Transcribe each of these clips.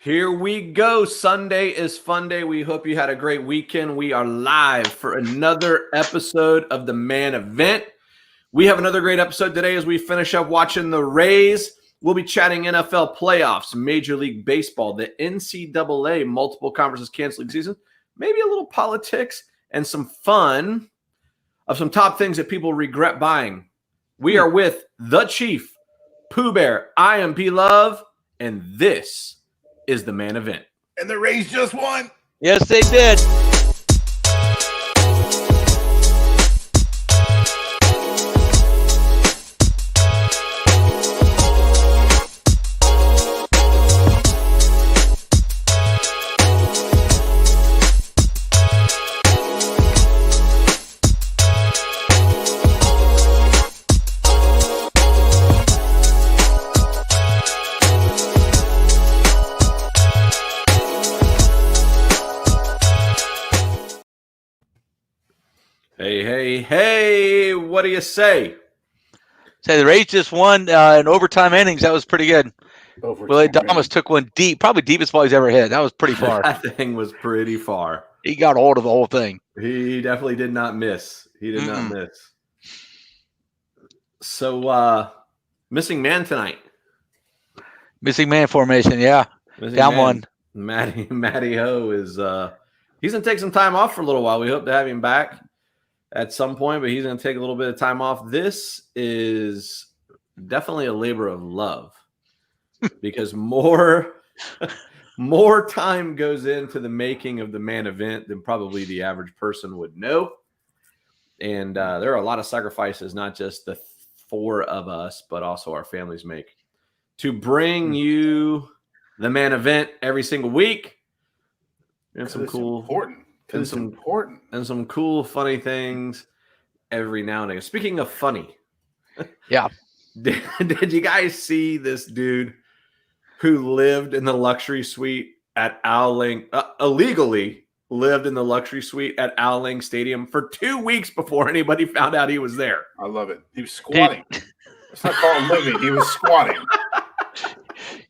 Here we go. Sunday is fun day. We hope you had a great weekend. We are live for another episode of the Man Event. We have another great episode today as we finish up watching the Rays. We'll be chatting NFL playoffs, Major League Baseball, the NCAA, multiple conferences canceling season, maybe a little politics, and some fun of some top things that people regret buying. We are with the Chief, Pooh Bear. I am P Love, and this is the Man Event. And the Rays just won. Yes, they did. Hey, what do you say? Say the Rays just won in overtime innings. That was pretty good. Willie Thomas took one deep, probably deepest ball he's ever hit. That was pretty far. That thing was pretty far. He got hold of the whole thing. He definitely did not miss. He did not miss. So, missing man tonight. Missing man formation, yeah. Missing Down man. one. Matty Ho is he's gonna take some time off for a little while. We hope to have him back at some point, but he's gonna take a little bit of time off. This is definitely a labor of love because more time goes into the making of the Man Event than probably the average person would know. And there are a lot of sacrifices, not just the four of us, but also our families make to bring you the Man Event every single week. And some cool, important. And some cool, funny things every now and again. Speaking of funny, yeah, did you guys see this dude who lived in the luxury suite at Al Ling, illegally lived in the luxury suite at Al Ling Stadium for 2 weeks before anybody found out he was there? I love it. He was squatting. It's not called living. He was squatting.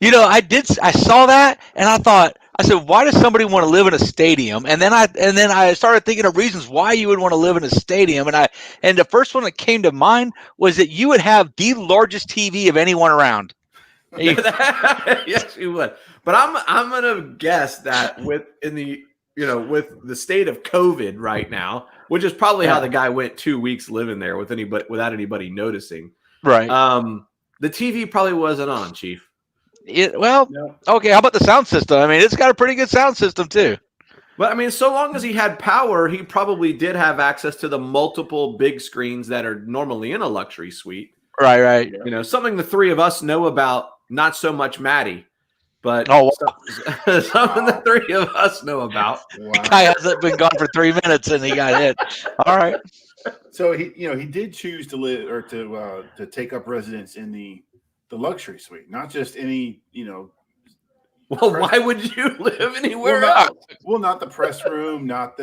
You know, I saw that and I said, why does somebody want to live in a stadium? And then I started thinking of reasons why you would want to live in a stadium. And the first one that came to mind was that you would have the largest TV of anyone around. Yes, you would. But I'm gonna guess that with the state of COVID right now, which is probably how the guy went 2 weeks living there without anybody noticing. Right. The TV probably wasn't on, Chief. Okay. How about the sound system? I mean, it's got a pretty good sound system too. But I mean, so long as he had power, he probably did have access to the multiple big screens that are normally in a luxury suite. Right. You know, something the three of us know about, not so much Maddie, but something the three of us know about. Wow. The guy hasn't been gone for 3 minutes and he got hit. All right. So he did choose to live or to take up residence in the luxury suite, not just any, Well, why would you live anywhere else? Well, not the press room, not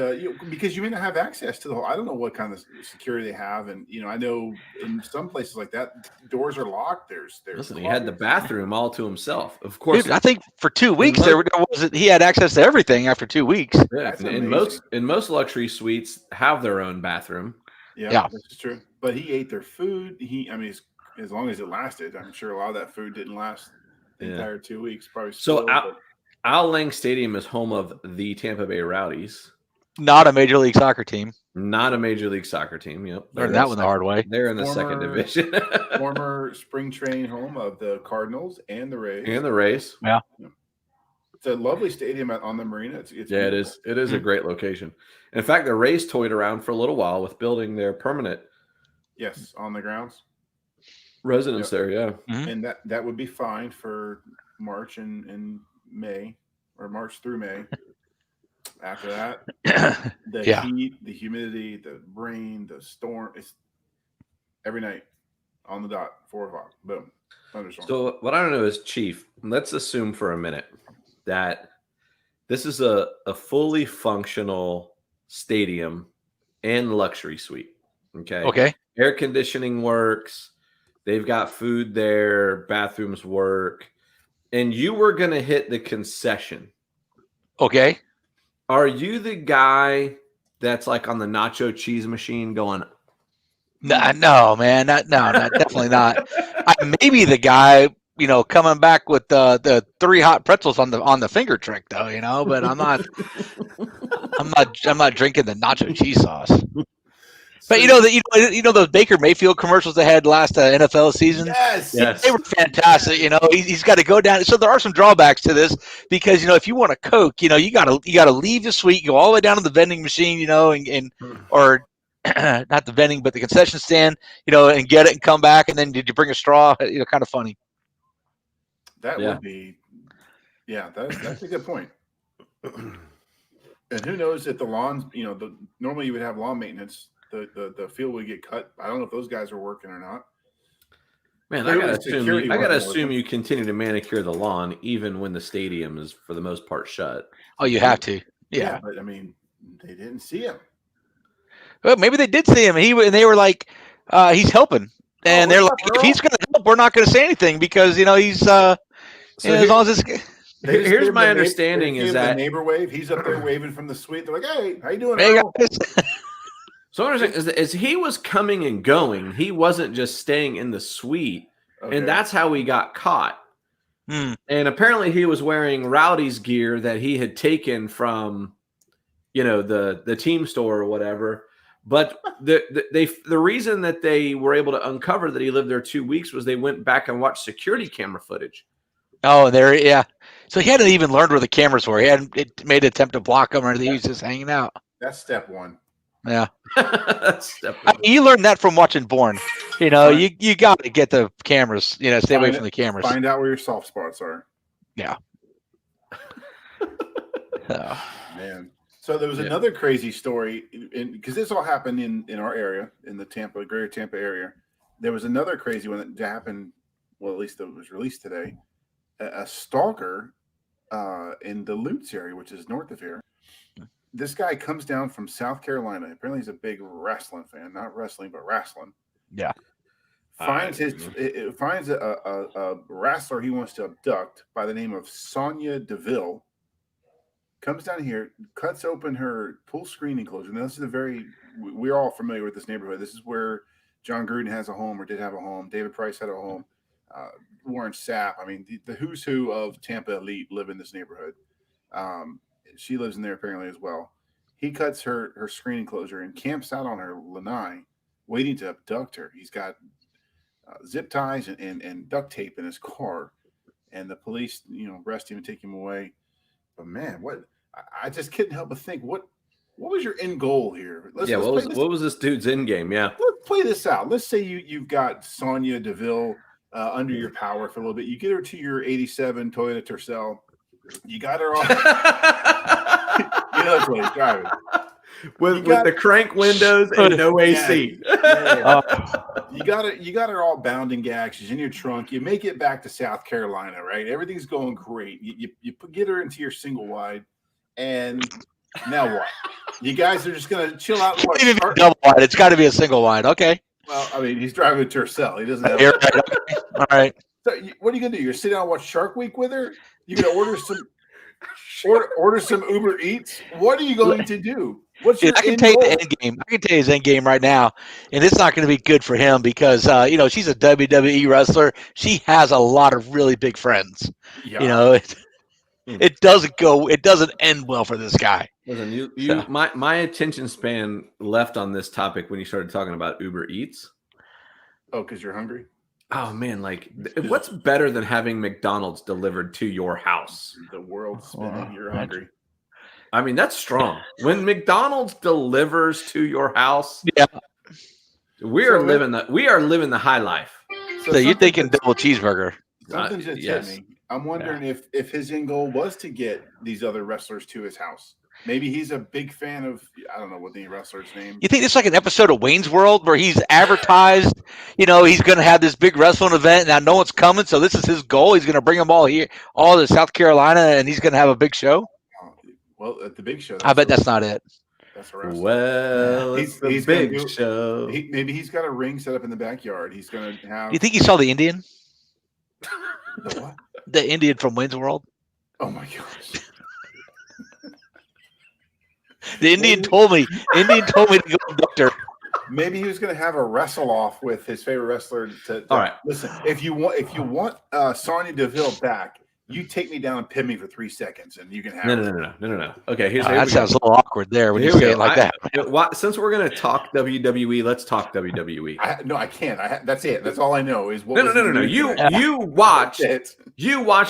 because you may not have access to the whole. I don't know what kind of security they have, and I know in some places like that, doors are locked. Listen, he had the bathroom all to himself. Of course, dude, I think for 2 weeks he had access to everything after 2 weeks. Yeah, in most luxury suites have their own bathroom. Yeah, that's true. But he ate their food. As long as it lasted, I'm sure a lot of that food didn't last the entire 2 weeks. Probably. So Al Ling Stadium is home of the Tampa Bay Rowdies. Not a Major League Soccer team. Not a Major League Soccer team. Yep. Learned that one the hard way. They're in the second division. Former spring training home of the Cardinals and the Rays. Yeah. It's a lovely stadium on the marina. It's it is. It is a great location. In fact, the Rays toyed around for a little while with building their permanent. Yes, on the grounds. Residence there, yeah. Mm-hmm. And that would be fine for March and May, or March through May. After that, the heat, the humidity, the rain, the storm, it's every night on the dot, 4 o'clock, boom, thunderstorm. So what I don't know is, Chief, let's assume for a minute that this is a fully functional stadium and luxury suite. Okay. Air conditioning works. They've got food there. Bathrooms work. and you were going to hit the concession, Okay. are you the guy that's like on the nacho cheese machine going? No, man, no, definitely not. I may be the guy, coming back with the 3 hot pretzels on the finger trick, though, but I'm not drinking the nacho cheese sauce. But those Baker Mayfield commercials they had last NFL season. Yes. They were fantastic. He's got to go down. So there are some drawbacks to this because if you want a Coke, you gotta leave the suite, go all the way down to the vending machine, or not the vending, but the concession stand, and get it and come back. And then did you bring a straw? Kind of funny. That would be, that's a good point. And who knows if the lawns, normally you would have lawn maintenance. The field would get cut. I don't know if those guys are working or not. Man, I gotta assume you continue to manicure the lawn even when the stadium is for the most part shut. Oh, you have to. Yeah, but I mean, they didn't see him. Well, maybe they did see him. And they were like, he's helping. And they're like, if he's going to help, we're not going to say anything because, he's as long as it's. Here's my understanding is that neighbor wave. He's up there waving from the suite. They're like, "Hey, how you doing?" Hey, so what I'm saying is that as he was coming and going, he wasn't just staying in the suite, and that's how he got caught. And apparently, he was wearing Rowdy's gear that he had taken from, the team store or whatever. But the reason that they were able to uncover that he lived there 2 weeks was they went back and watched security camera footage. Oh, yeah. So he hadn't even learned where the cameras were. He hadn't made an attempt to block them or anything. He was just hanging out. That's step one. Yeah. That's step one. You learned that from watching Bourne. You got to get the cameras, stay away from the cameras. Find out where your soft spots are. Yeah. Man. So there was another crazy story, because this all happened in our area, in the greater Tampa area. There was another crazy one that happened, well, at least it was released today. A stalker in the Lutz area, which is north of here. This guy comes down from South Carolina. Apparently he's a big wrestling fan, not wrestling, but wrestling. Yeah. Finds a wrestler he wants to abduct by the name of Sonia Deville. Comes down here, cuts open her full screen enclosure. Now, this is we're all familiar with this neighborhood. This is where John Gruden has a home or did have a home. David Price had a home. Warren Sapp. I mean, the who's who of Tampa elite live in this neighborhood. She lives in there apparently as well. He cuts her screen enclosure and camps out on her lanai, waiting to abduct her. He's got zip ties and duct tape in his car, and the police, arrest him and take him away. But man, I just couldn't help but think, what was your end goal here? What was this dude's end game? Yeah, let's play this out. Let's say you've got Sonia Deville under your power for a little bit. You get her to your '87 Toyota Tercel. You got her all. That's what he's driving. With the crank windows and no AC. You got her all bound and gagged. She's in your trunk. You make it back to South Carolina, right? Everything's going great. You get her into your single wide, and now what? You guys are just gonna chill out. Can't even be double wide. It's got to be a single wide. Okay. Well, I mean, he's driving a Tercel. He doesn't have. Okay. All right. So what are you gonna do? You're sit down and watch Shark Week with her? You're gonna order some Uber Eats? What are you going to do? What's your I can tell you the end game. I can tell you his end game right now, and it's not going to be good for him because she's a WWE wrestler. She has a lot of really big friends. Yeah. It doesn't end well for this guy. Listen, my attention span left on this topic when you started talking about Uber Eats. Oh, because you're hungry? Oh man, what's better than having McDonald's delivered to your house? The world's spinning. You're hungry. I mean, that's strong. When McDonald's delivers to your house, we are living the high life. So you're thinking double cheeseburger? Something just hit me. I'm wondering if his end goal was to get these other wrestlers to his house. Maybe he's a big fan of, I don't know what the wrestler's name. You think it's like an episode of Wayne's World where he's advertised, he's going to have this big wrestling event. Now no one's coming, so this is his goal. He's going to bring them all here, all to South Carolina, and he's going to have a big show. Well, at the big show. I bet that's not it. That's a wrestler. Well, it's the big show. Maybe he's got a ring set up in the backyard. He's going to have. You think he saw the Indian? The what? The Indian from Wayne's World. Oh my gosh. The Indian told me. Indian told me to go abduct her. Maybe he was going to have a wrestle off with his favorite wrestler. All right. Listen, if you want Sonya Deville back, you take me down and pin me for 3 seconds, and you can have No. Okay, here that sounds a little awkward there when here you we say go. it like that. Since we're going to talk WWE, let's talk WWE. I can't. That's it. That's all I know is what. No. You watched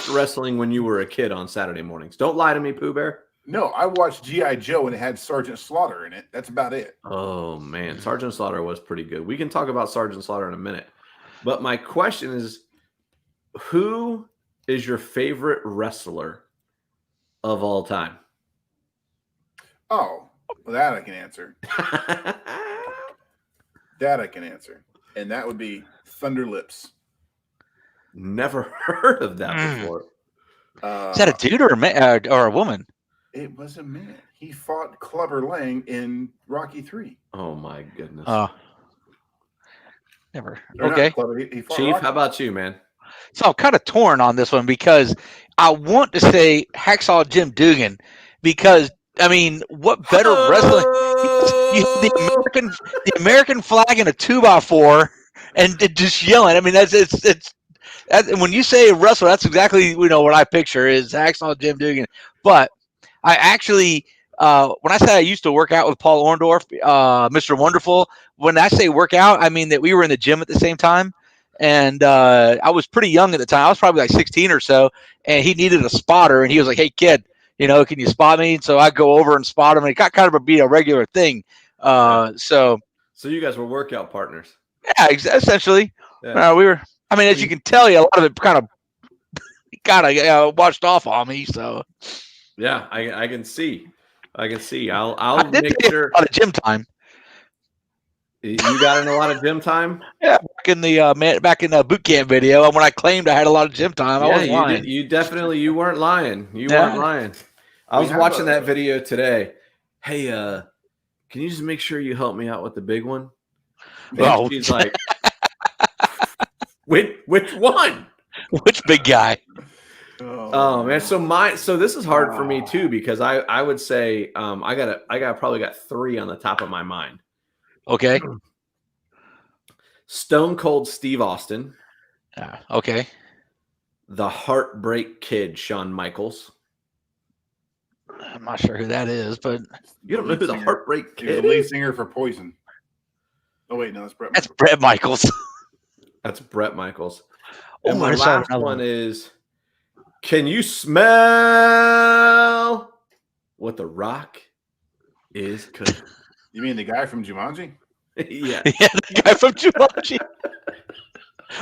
wrestling when you were a kid on Saturday mornings. Don't lie to me, Pooh Bear. No, I watched G.I. Joe and it had Sergeant Slaughter in it. That's about it. Oh, man. Sergeant Slaughter was pretty good. We can talk about Sergeant Slaughter in a minute. But my question is, who is your favorite wrestler of all time? Oh, well, that I can answer. And that would be Thunder Lips. Never heard of that before. Is that a dude or a woman? It was a man. He fought Clubber Lang in Rocky 3. Oh my goodness. Never. Or Okay. He fought Chief, Rocky. how about you, man? So I'm kind of torn on this one because I want to say Hacksaw Jim Dugan because I mean, what better wrestling? You have the American flag and a 2x4 and just yelling. I mean, it's when you say wrestler, that's exactly what I picture is Hacksaw Jim Dugan. But I actually, when I say I used to work out with Paul Orndorff, Mr. Wonderful, when I say work out, I mean that we were in the gym at the same time. And I was pretty young at the time. I was probably like 16 or so. And he needed a spotter. And he was like, hey, kid, can you spot me? And so I go over and spot him. And it got kind of be a regular thing. So you guys were workout partners. Yeah, essentially. Yeah. We were. I mean, as you can tell, a lot of it kind of washed off on me. So yeah, I can see. I'll make sure. A lot of gym time. You got in a lot of gym time. Yeah, back in the boot camp video, when I claimed I had a lot of gym time, I wasn't lying. You weren't lying. You weren't lying. I was watching that video today. Hey, can you just make sure you help me out with the big one? And she's like, which one? Which big guy? Oh man, so this is hard for me too because I would say I probably got 3 on the top of my mind. Okay. Stone Cold Steve Austin. Okay. The Heartbreak Kid, Shawn Michaels. I'm not sure who that is, but you don't know who the Heartbreak Kid is? The lead singer for Poison. Oh wait, no, that's Brett. That's Bret Michaels. That's Bret Michaels. Oh, and my last one is, can you smell what the Rock is cooking? You mean the guy from Jumanji? Yeah. Yeah, the guy from Jumanji.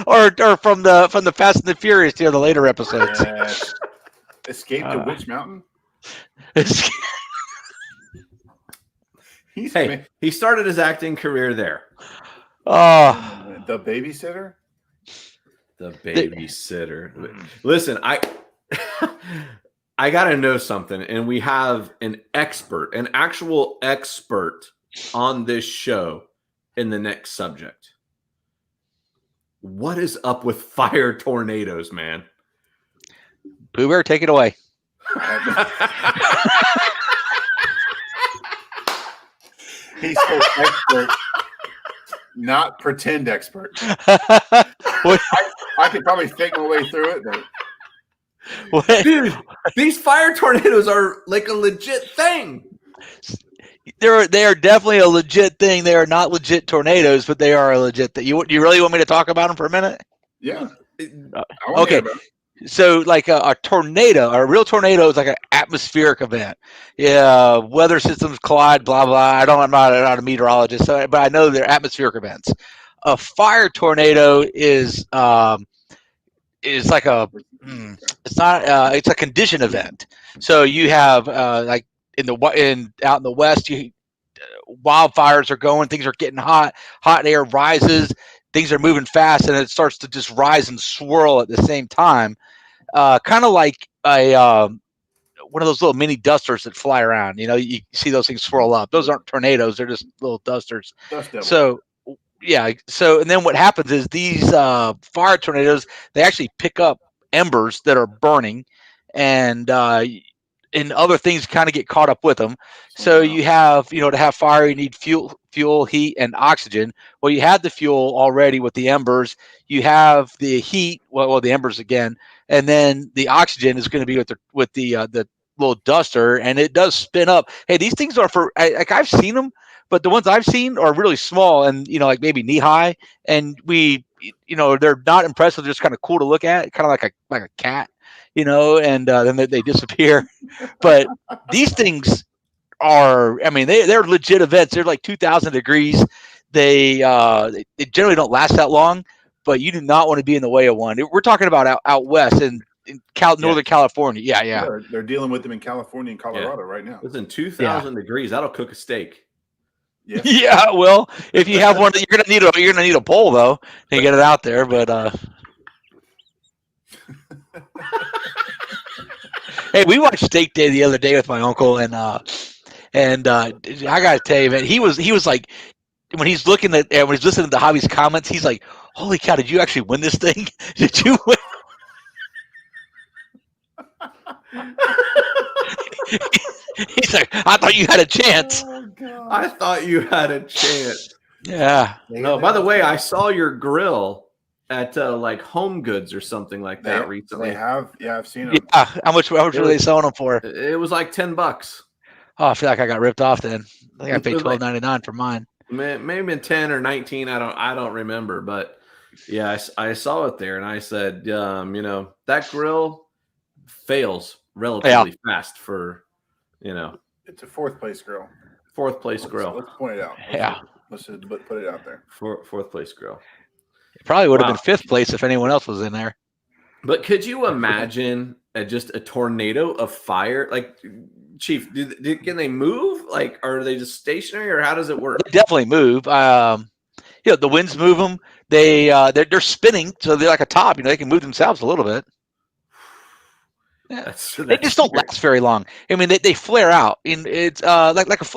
or from the Fast and the Furious, the later episodes. Escape to Witch Mountain? He started his acting career there. The Babysitter? The Babysitter. Listen, I got to know something, and we have an actual expert on this show in the next subject. What is up with fire tornadoes, man? Pooh Bear, take it away. He's so expert, not pretend expert. I could probably fake my way through it, but dude, these fire tornadoes are like a legit thing. They are definitely a legit thing. They are not legit tornadoes, but they are a legit thing. You really want me to talk about them for a minute? Yeah. Okay. So like a tornado, a real tornado is like an atmospheric event. Yeah, weather systems collide, blah blah. I'm not a meteorologist, but I know they're atmospheric events. A fire tornado is like it's a condition event. So you have like out in the west, wildfires are going, things are getting hot air rises, things are moving fast, and it starts to just rise and swirl at the same time, kind of like one of those little mini dusters that fly around. You see those things swirl up. Those aren't tornadoes; they're just little dusters. So yeah. So and then what happens is these fire tornadoes, they actually pick up embers that are burning, and other things kind of get caught up with them. So you have, to have fire, you need fuel, heat, and oxygen. Well, you have the fuel already with the embers. You have the heat, well, the embers again, and then the oxygen is going to be with the little duster, and it does spin up. Hey, these things are I've seen them, but the ones I've seen are really small and like maybe knee high, and they're not impressive. They're just kind of cool to look at, kind of like a cat, and then they disappear. But these things are, they're legit events. They're like 2,000 degrees. They generally don't last that long, but you do not want to be in the way of one. We're talking about out west in Northern California. Yeah. They're dealing with them in California and Colorado right now. Listen, 2,000 degrees, that'll cook a steak. Yeah. Yeah. Well, if you have one, you're gonna need a pole though to get it out there. But hey, we watched Steak Day the other day with my uncle, and I gotta tell you, man, he was like, when he's listening to Javi's comments, he's like, "Holy cow, did you actually win this thing? Did you win?" He's like, "I thought you had a chance." Oh, God. I thought you had a chance. Yeah. No, by the way, I saw your grill at like Home Goods or something like that recently. They have, I've seen them. Yeah. How much were they selling them for? It was like $10. Oh, I feel like I got ripped off then. I think I paid $12.99 for mine. Maybe 10 or 19. I don't remember, but yeah, I saw it there, and I said, that grill fails relatively fast for, It's a fourth place grill. Fourth place grill. Let's point it out. Let's just put it out there. Fourth place grill. It probably would have been fifth place if anyone else was in there. But could you imagine just a tornado of fire? Like, Chief, can they move? Like, are they just stationary, or how does it work? They definitely move. The winds move them. They're spinning, so they're like a top. They can move themselves a little bit. Yeah. They just don't last very long. They flare out. It's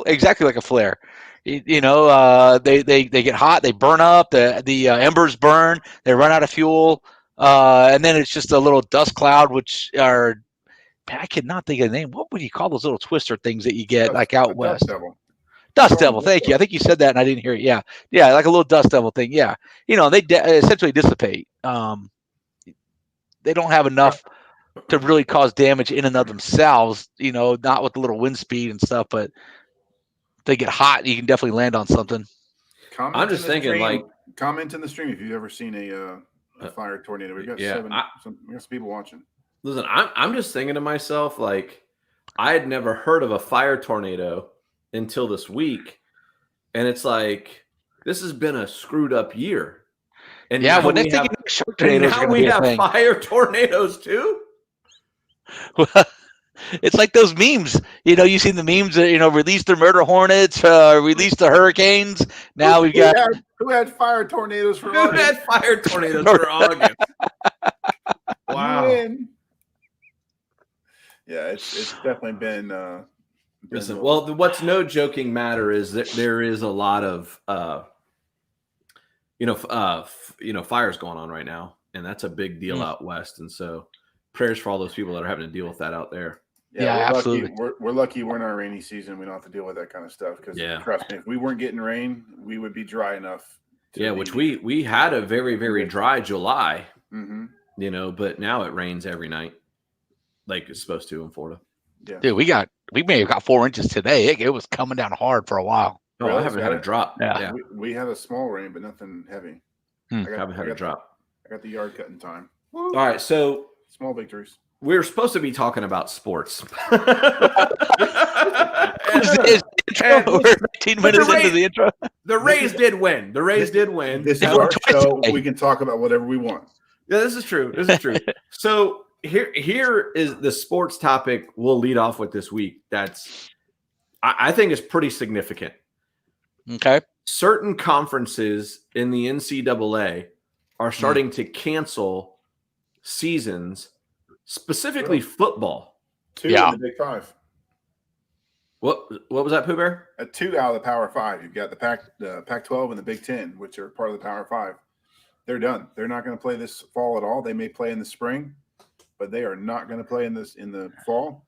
exactly like a flare. They get hot. They burn up. The embers burn. They run out of fuel, and then it's just a little dust cloud, which are, I cannot think of the name. What would you call those little twister things that you get out west? Dust devil. Thank you. I think you said that and I didn't hear it. Yeah, like a little dust devil thing. Yeah, they essentially dissipate. They don't have enough to really cause damage in and of themselves, not with the little wind speed and stuff, but they get hot, you can definitely land on something. I'm just thinking, comment in the stream if you've ever seen a fire tornado. We've got some people watching. Listen, I'm just thinking to myself, like, I had never heard of a fire tornado until this week, and it's like, this has been a screwed up year. And yeah, when they think we have fire tornadoes too. Well, it's like those memes. You've seen the memes that, release the murder hornets, release the hurricanes. Now we've got who had fire tornadoes for August? Who had fire tornadoes for August? Wow. Yeah, it's definitely been. Listen, well, what's no joking matter is that there is a lot of fires going on right now, and that's a big deal out west. And so, prayers for all those people that are having to deal with that out there. Yeah, absolutely. We're lucky we're in our rainy season. We don't have to deal with that kind of stuff. Because trust me, if we weren't getting rain, we would be dry enough. Which we had a very, very dry July. Mm-hmm. But now it rains every night, like it's supposed to in Florida. Yeah, dude, we may have got 4 inches today. It was coming down hard for a while. Oh, I haven't had a drop. Yeah. We had a small rain, but nothing heavy. I haven't had a drop. I got the yard cutting time. All right, so small victories. We're supposed to be talking about sports. We're 19 minutes into the intro. The Rays did win. This is our show. We can talk about whatever we want. Yeah, this is true. So here is the sports topic we'll lead off with this week. That's, I think, is pretty significant. Okay. Certain conferences in the NCAA are starting to cancel seasons, specifically football. 2 in the Big Five. What was that, Pooh Bear? 2 out of the Power Five. You've got the Pac-12 and the Big Ten, which are part of the Power Five. They're done. They're not going to play this fall at all. They may play in the spring, but they are not going to play in the fall.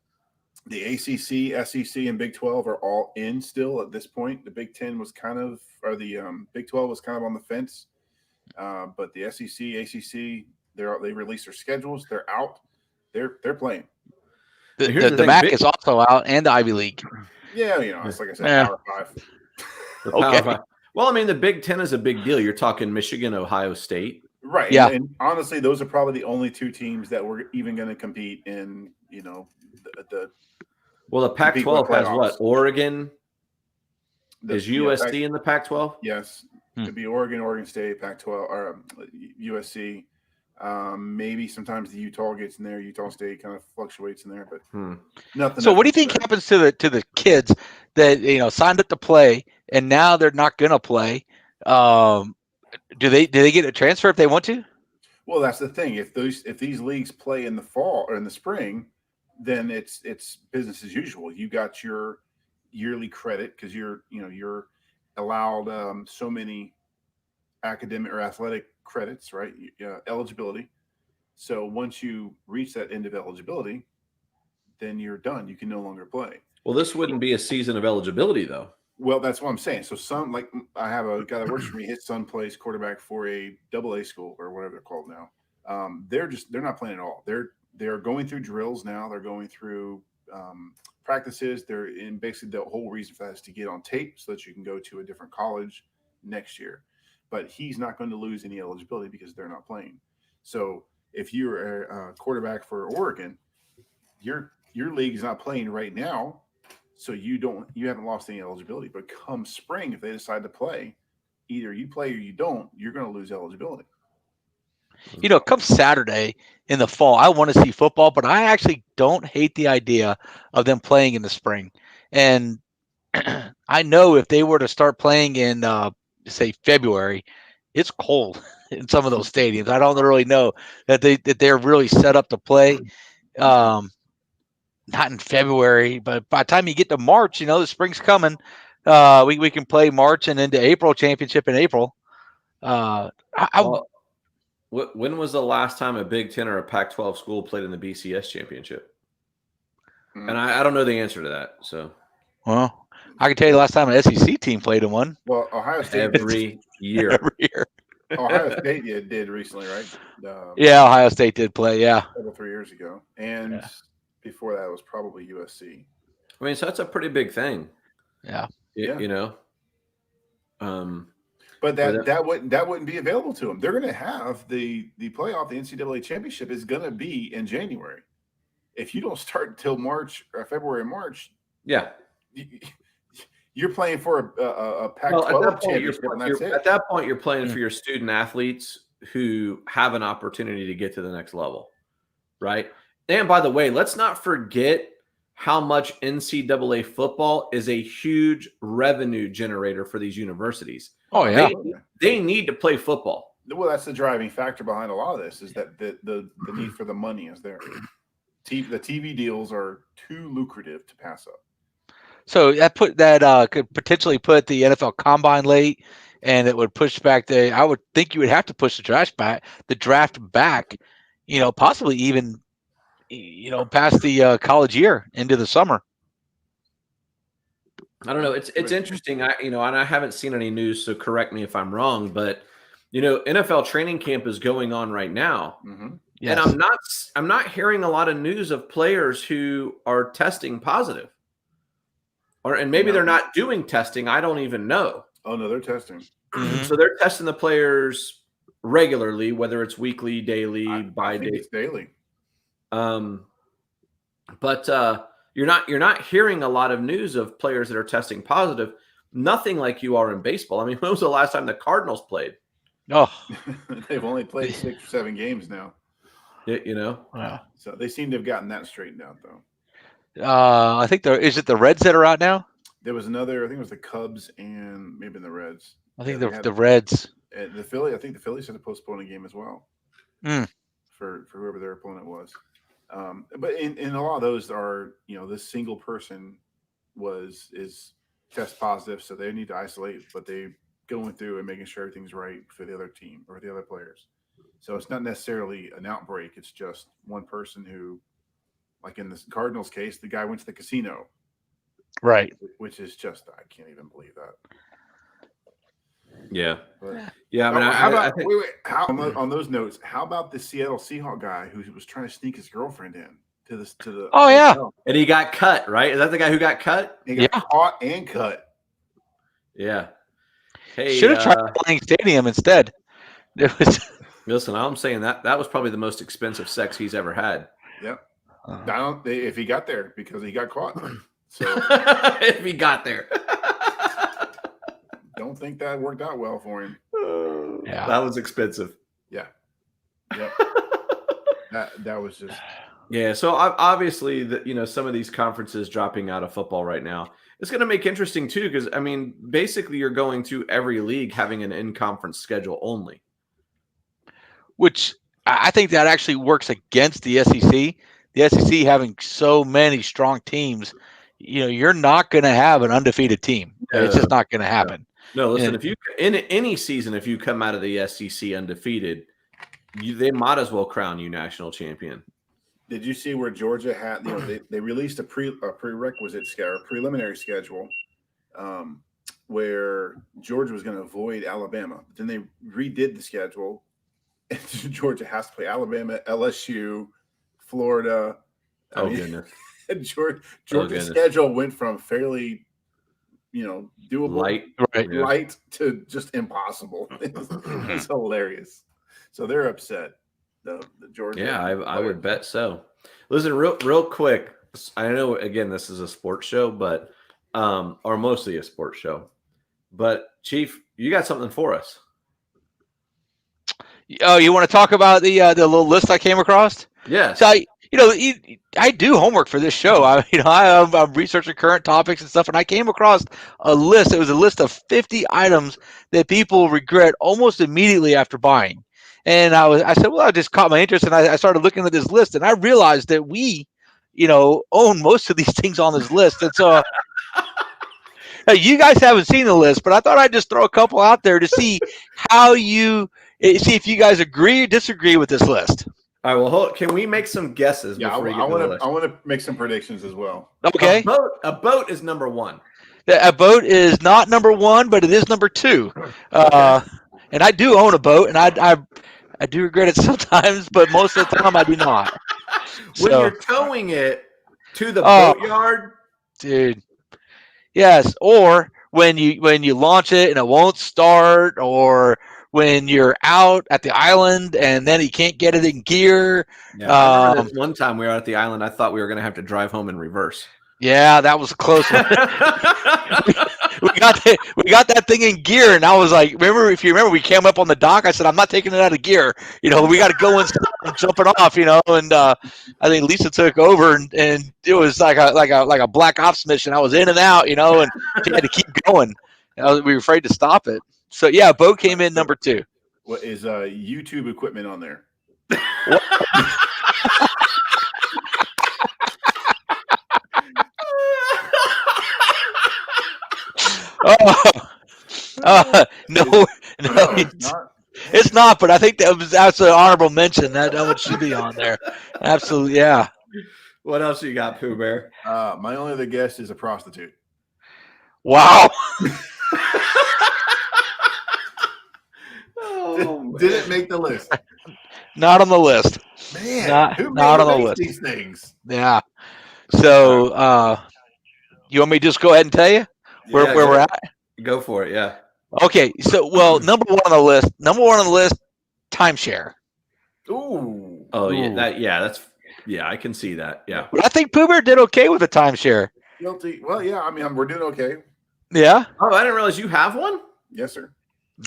The ACC, SEC, and Big 12 are all in still at this point. The Big 10 was the Big 12 was kind of on the fence, but the SEC, ACC, they released their schedules. They're out. They're playing. The MAC is also out, and the Ivy League. Yeah, it's like I said, Power 5. The Power 5. Well, I mean, the Big 10 is a big deal. You're talking Michigan, Ohio State. Right. Yeah. And honestly, those are probably the only two teams that were even going to compete in, Well, the Pac-12 has what? Oregon? Is USC in the Pac-12? Yes. It'd be Oregon, Oregon State, Pac-12, or USC. Maybe sometimes the Utah gets in there. Utah State kind of fluctuates in there, but nothing. So what do you think happens to the kids that signed up to play and now they're not going to play? Do they get a transfer if they want to? Well, that's the thing. If these leagues play in the fall or in the spring, then it's business as usual. You got your yearly credit because you're allowed so many academic or athletic credits, right? Eligibility. So once you reach that end of eligibility, then you're done. You can no longer play. Well, this wouldn't be a season of eligibility, though. Well, that's what I'm saying. So I have a guy that works for me. His son plays quarterback for a AA school or whatever they're called now. They're not playing at all. They're going through drills now. They're going through practices. They're in basically the whole reason for that is to get on tape so that you can go to a different college next year. But he's not going to lose any eligibility because they're not playing. So if you're a quarterback for Oregon, your league is not playing right now. So you haven't lost any eligibility, but come spring, if they decide to play, either you play or you don't, you're going to lose eligibility. Come Saturday in the fall, I want to see football, but I actually don't hate the idea of them playing in the spring. And I know if they were to start playing in, say, February, it's cold in some of those stadiums. I don't really know that they're really set up to play. Not in February, but by the time you get to March, the spring's coming. We can play March and into April championship in April. When was the last time a Big 10 or a Pac-12 school played in the BCS championship? And I don't know the answer to that. So, well, I can tell you the last time an SEC team played in one. Well, Ohio State every year. Ohio State did recently, right? Yeah, Ohio State did play. Yeah, 3 years ago, and before that was probably USC. I mean, so that's a pretty big thing. Yeah. But that wouldn't be available to them. They're going to have the playoff. The NCAA championship is going to be in January. If you don't start until February, March, you're playing for a Pac-12 championship, and that's it. At that point, you're playing for your student athletes who have an opportunity to get to the next level, right? And by the way, let's not forget how much NCAA football is a huge revenue generator for these universities. Oh, yeah. They need to play football. Well, that's the driving factor behind a lot of this is that the need for the money is there. The TV deals are too lucrative to pass up. So that could potentially put the NFL Combine late, and it would push back I would think you would have to push the draft back, possibly even, past the college year into the summer. I don't know. It's interesting. And I haven't seen any news, so correct me if I'm wrong, but NFL training camp is going on right now. Mm-hmm. Yes. And I'm not hearing a lot of news of players who are testing positive. And maybe they're not doing testing. I don't even know. Oh no, they're testing. Mm-hmm. So they're testing the players regularly, whether it's weekly, daily, I think it's daily. But you're not hearing a lot of news of players that are testing positive. Nothing like you are in baseball. I mean, when was the last time the Cardinals played? Oh, they've only played 6 or 7 games now. Yeah. So they seem to have gotten that straightened out, though. I think is it the Reds that are out now? There was another. I think it was the Cubs and maybe the Reds. I think the Reds. The Philly. I think the Phillies had to postpone a game as well. For whoever their opponent was. But in a lot of those are, this single person is test positive, so they need to isolate, but they going through and making sure everything's right for the other team or the other players. So it's not necessarily an outbreak. It's just one person who, like in the Cardinals case, the guy went to the casino. Right. Which is just, I can't even believe that. Yeah. But, yeah. I mean, I think, how, on those notes, how about the Seattle Seahawks guy who was trying to sneak his girlfriend in to the Oh, yeah. hotel? And he got cut, right? Is that the guy who got cut? He got caught and cut. Yeah. Hey, should have tried playing stadium instead. Listen, I'm saying that was probably the most expensive sex he's ever had. Yep. If he got there, because he got caught. So if he got there. Don't think that worked out well for him. Yeah. That was expensive. Yeah. Yep. that was just. Yeah. So obviously, some of these conferences dropping out of football right now, it's going to make interesting too, because I mean, basically, you're going to every league having an in-conference schedule only, which I think that actually works against the SEC. The SEC having so many strong teams, you're not going to have an undefeated team. It's just not going to happen. No, listen, if you in any season, if you come out of the SEC undefeated, they might as well crown you national champion. Did you see where Georgia had? They released a prerequisite schedule, preliminary schedule, where Georgia was going to avoid Alabama. But then they redid the schedule, and Georgia has to play Alabama, LSU, Florida. Goodness! Georgia's schedule went from fairly, doable, light to just impossible. It's hilarious. So they're upset. The Georgia. Yeah, I would bet so. Listen, real quick. I know again this is a sports show, but or mostly a sports show. But Chief, you got something for us? Oh, you want to talk about the little list I came across? Yeah. So I do homework for this show. I'm researching current topics and stuff, and I came across a list. It was a list of 50 items that people regret almost immediately after buying. And I said, well, I just caught my interest, and I started looking at this list, and I realized that we, own most of these things on this list. And so you guys haven't seen the list, but I thought I'd just throw a couple out there to see see if you guys agree or disagree with this list. All right. Well, can we make some guesses? Yeah, I want to make some predictions as well. Okay. A boat is number one. A boat is not number one, but it is number two. Okay. And I do own a boat, and I do regret it sometimes, but most of the time I do not. When you're towing it to the boatyard, dude. Yes, or when you launch it and it won't start, or when you're out at the island and then you can't get it in gear. Yeah, I remember this one time we were at the island, I thought we were going to have to drive home in reverse. Yeah, that was a close one. we got that thing in gear, and I was like, if you remember, we came up on the dock. I said, I'm not taking it out of gear. We got to go and jump it off. And I think Lisa took over, and it was like a black ops mission. I was in and out, and she had to keep going. We were afraid to stop it. So yeah, boat came in number two. What is YouTube equipment on there? No, it's not. But I think that's an honorable mention. That one should be on there. Absolutely, yeah. What else you got, Pooh Bear? My only other guess is a prostitute. Wow. Didn't make the list. Not on the list. Man, not on the list. These things. Yeah. So, you want me to just go ahead and tell you where we're at? Go for it. Yeah. Okay. So, number one on the list, timeshare. Ooh. Oh yeah. I can see that. Yeah. But I think Pooh Bear did okay with the timeshare. Guilty. Well, yeah. I mean, we're doing okay. Yeah. Oh, I didn't realize you have one. Yes, sir.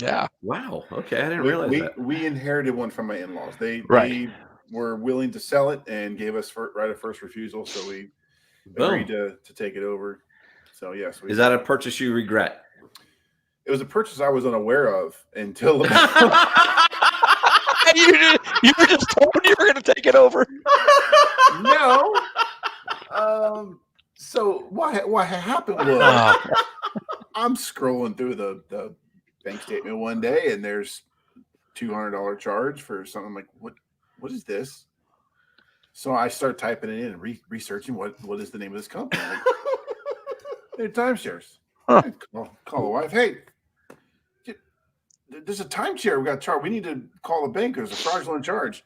Yeah. Wow. Okay, I didn't realize that. We inherited one from my in-laws. They were willing to sell it and gave us right of first refusal, so we agreed to take it over. So yes. Is that a purchase you regret? It was a purchase I was unaware of until. You were just told you were going to take it over. No. So what happened was I'm scrolling through the bank statement one day, and there's $200 charge for something. I'm like, what is this? So I start typing it in and researching what is the name of this company. Like, they're timeshares. Huh. Call the wife. Hey, there's a timeshare we got charged. We need to call the bank. There's a fraudulent charge.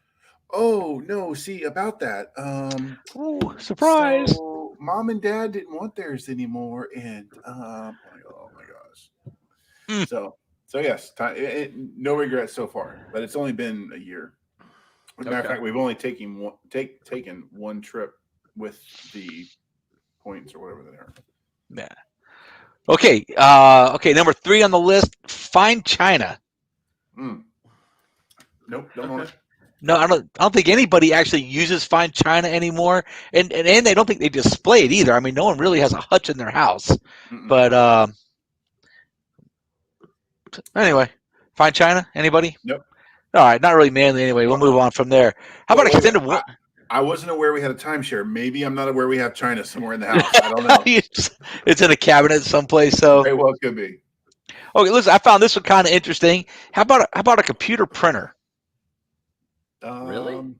Oh no, see about that. Ooh, surprise. So mom and dad didn't want theirs anymore, and oh my gosh. So yes, no regrets so far, but it's only been a year. As a matter of fact, we've only taken one trip with the points or whatever they are. Yeah. Okay. Okay. Number 3 on the list. Find China. Nope. Don't want it. No, I don't think anybody actually uses Find China anymore, and they don't think they display it either. I mean, no one really has a hutch in their house. But anyway, Find China. Anybody? Nope. All right, not really manly anyway. We'll move on from there. How about extended one? I wasn't aware we had a timeshare. Maybe I'm not aware we have China somewhere in the house. I don't know. It's in a cabinet someplace. So very well could be. Okay, listen. I found this one kind of interesting. How about a computer printer? Really?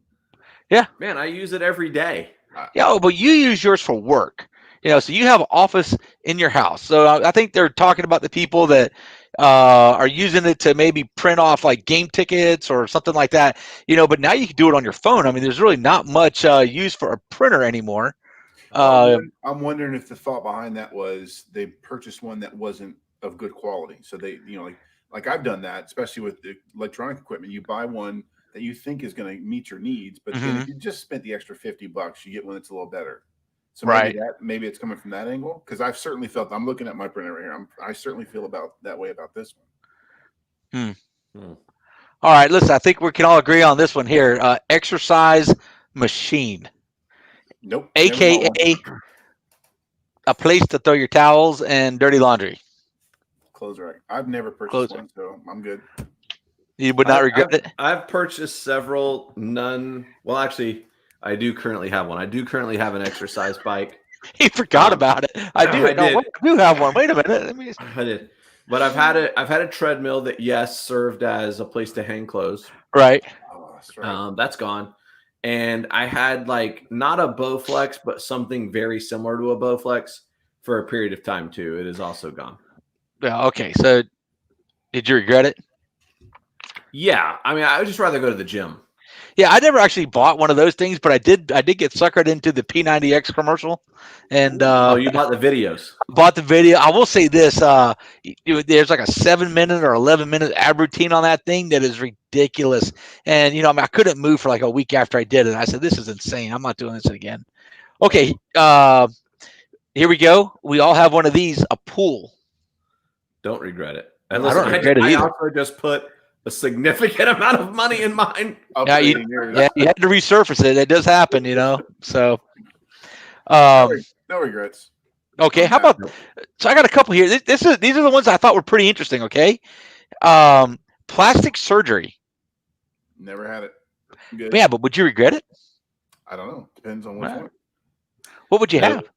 Yeah. Man, I use it every day. Yeah, but you use yours for work. So you have an office in your house. So I think they're talking about the people that are using it to maybe print off like game tickets or something like that. But now you can do it on your phone. I mean, there's really not much use for a printer anymore. I'm wondering if the thought behind that was they purchased one that wasn't of good quality. So they, like I've done that, especially with the electronic equipment. You buy one that you think is going to meet your needs, but then if you just spent the extra $50, you get one that's a little better. So maybe it's coming from that angle, because I've certainly felt. I'm looking at my printer right here. I certainly feel that way about this one. All right, listen. I think we can all agree on this one here. Exercise machine. Nope. AKA a place to throw your towels and dirty laundry. Clothes rack. I've never purchased one, so I'm good. You would not regret it? I've purchased several. None. Well, actually, I do currently have one. I do currently have an exercise bike. He forgot about it. I do have one. Wait a minute. I did. But I've had a treadmill that, yes, served as a place to hang clothes. Right. Oh, that's right. That's gone. And I had not a Bowflex, but something very similar to a Bowflex for a period of time too. It is also gone. Yeah. Okay. So did you regret it? Yeah. I mean, I would just rather go to the gym. Yeah, I never actually bought one of those things, but I did get suckered into the P90X commercial, and you bought the videos. Bought the video. I will say this: there's like a 7-minute or 11-minute ab routine on that thing that is ridiculous. And I couldn't move for like a week after I did it. I said, "This is insane. I'm not doing this again." Okay, here we go. We all have one of these: a pool. Don't regret it. I don't regret it either. I also just put a significant amount of money in mine. Yeah, you had to resurface it. It does happen, So, no regrets. Okay, how about? So I got a couple here. These are the ones I thought were pretty interesting. Okay, plastic surgery. Never had it. Good. Yeah, but would you regret it? I don't know. Depends on which one. What would you have?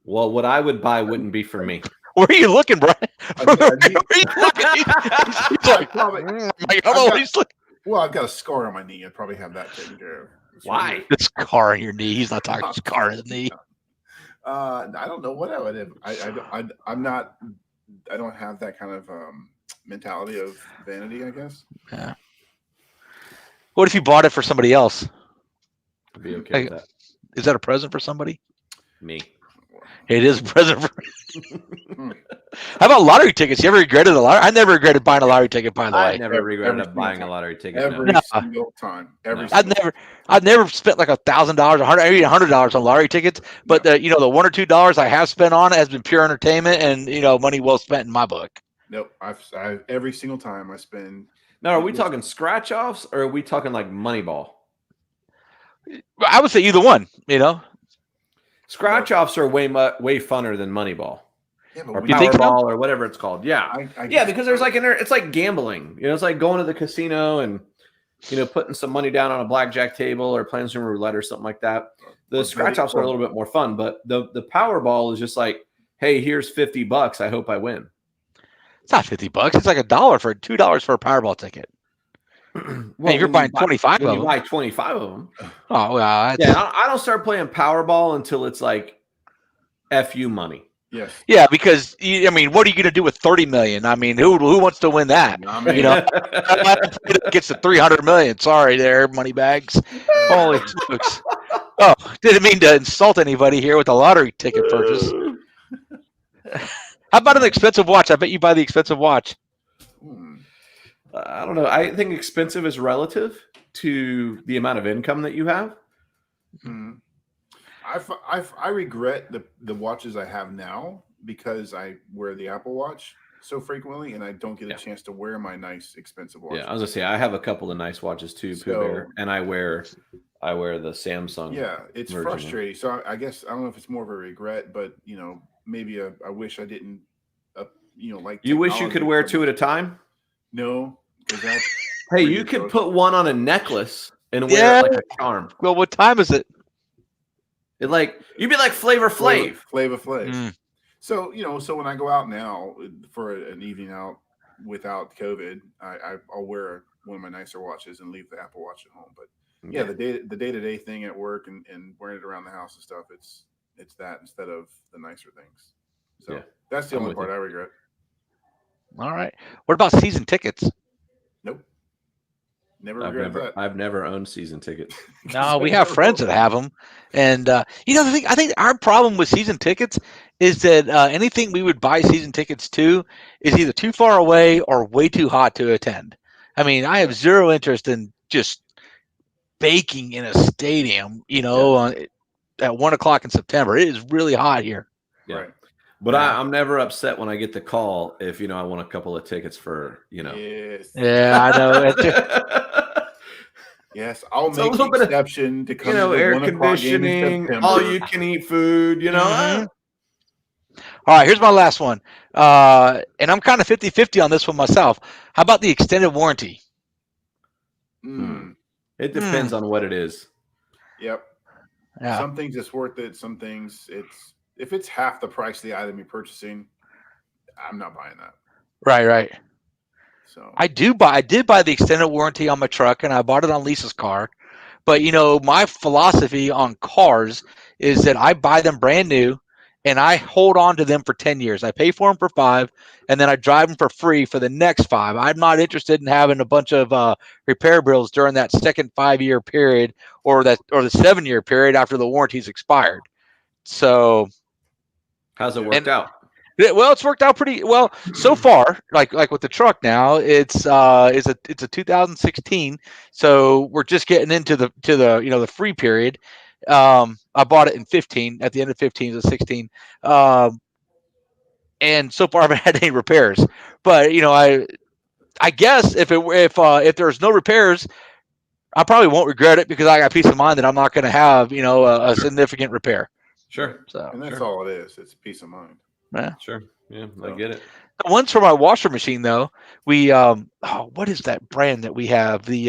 Well, what I would buy wouldn't be for me. Where are you looking, Brian? Where are you looking? Well, I've got a scar on my knee. I'd probably have that taken care of. Why? The scar on your knee. He's not talking scar on the knee. I don't know what I would have. I'm not. I don't have that kind of mentality of vanity, I guess. Yeah. What if you bought it for somebody else? I'd be okay with that. Is that a present for somebody? Me. It is a present for. How about lottery tickets? You ever regretted a lottery? I never regretted buying a lottery ticket. By the way, I never regretted buying a lottery ticket. Every single time. I've never spent like $1,000, $100 on lottery tickets. But the $1 or $2 I have spent on it has been pure entertainment and money well spent in my book. Nope. I've every single time I spend. Now, are we talking scratch offs or are we talking like Moneyball? I would say either one. Scratch offs are way funner than Moneyball. Yeah, but or Powerball or whatever it's called. Yeah. I because there's it's like gambling. It's like going to the casino and putting some money down on a blackjack table or playing some roulette or something like that. The scratch offs are a little bit more fun, but the Powerball is just like, hey, here's $50. I hope I win. It's not $50. It's like $2 for a Powerball ticket. Well, hey, if you're buying 25 of them. You buy 25 of them. Oh, well, yeah. I don't start playing Powerball until it's like FU money. Yes. Yeah, because I mean, what are you going to do with 30 million? I mean, who wants to win that? You know, gets to 300 million. Sorry, there, money bags. Holy smokes! Oh, didn't mean to insult anybody here with a lottery ticket purchase. How about an expensive watch? I bet you buy the expensive watch. I don't know. I think expensive is relative to the amount of income that you have. I regret the watches I have now because I wear the Apple Watch so frequently, and I don't get a chance to wear my nice expensive watch. Yeah, I was gonna say I have a couple of nice watches too, Pooh Bear, and I wear the Samsung. Yeah, it's frustrating. So I guess I don't know if it's more of a regret, but maybe I wish I didn't. Like you wish you could wear two at a time. No, hey, you could put one on a necklace and wear it like a charm. Well, what time is it? You'd be like Flavor Flav. Flavor Flav. So so when I go out now for an evening out without COVID, I'll wear one of my nicer watches and leave the Apple Watch at home. But yeah, the day-to-day thing at work and wearing it around the house and stuff, it's that instead of the nicer things. So that's the only part I regret. All right. What about season tickets? Nope. I've never owned season tickets. No, we have friends that have them, and the thing I think our problem with season tickets is that anything we would buy season tickets to is either too far away or way too hot to attend. I mean, I have zero interest in just baking in a stadium, at 1:00 in September. It is really hot here. Yeah. Right. But I'm never upset when I get the call if I want a couple of tickets for Yes. Yeah, I know. Yes, I'll make an exception to come to air conditioning, all you can eat food. All right, here's my last one, and I'm kind of 50-50 on this one myself. How about the extended warranty? It depends on what it is. Yep. Yeah. Some things it's worth it. Some things if it's half the price of the item you're purchasing, I'm not buying that. Right. So I did buy the extended warranty on my truck, and I bought it on Lisa's car. But my philosophy on cars is that I buy them brand new, and I hold on to them for 10 years. I pay for them for 5, and then I drive them for free for the next 5. I'm not interested in having a bunch of repair bills during that second 5-year period or the 7-year period after the warranty's expired. So. How's it worked out? Well, it's worked out pretty well so far. Like with the truck now, it's a 2016, so we're just getting into the free period. I bought it in 15. At the end of 15, it was 16, and so far I haven't had any repairs. But I guess if there's no repairs, I probably won't regret it because I got peace of mind that I'm not going to have a significant repair. Sure. So and that's all it is. It's peace of mind. Yeah. Sure. Yeah, I get it. The ones for my washer machine though, we what is that brand that we have? The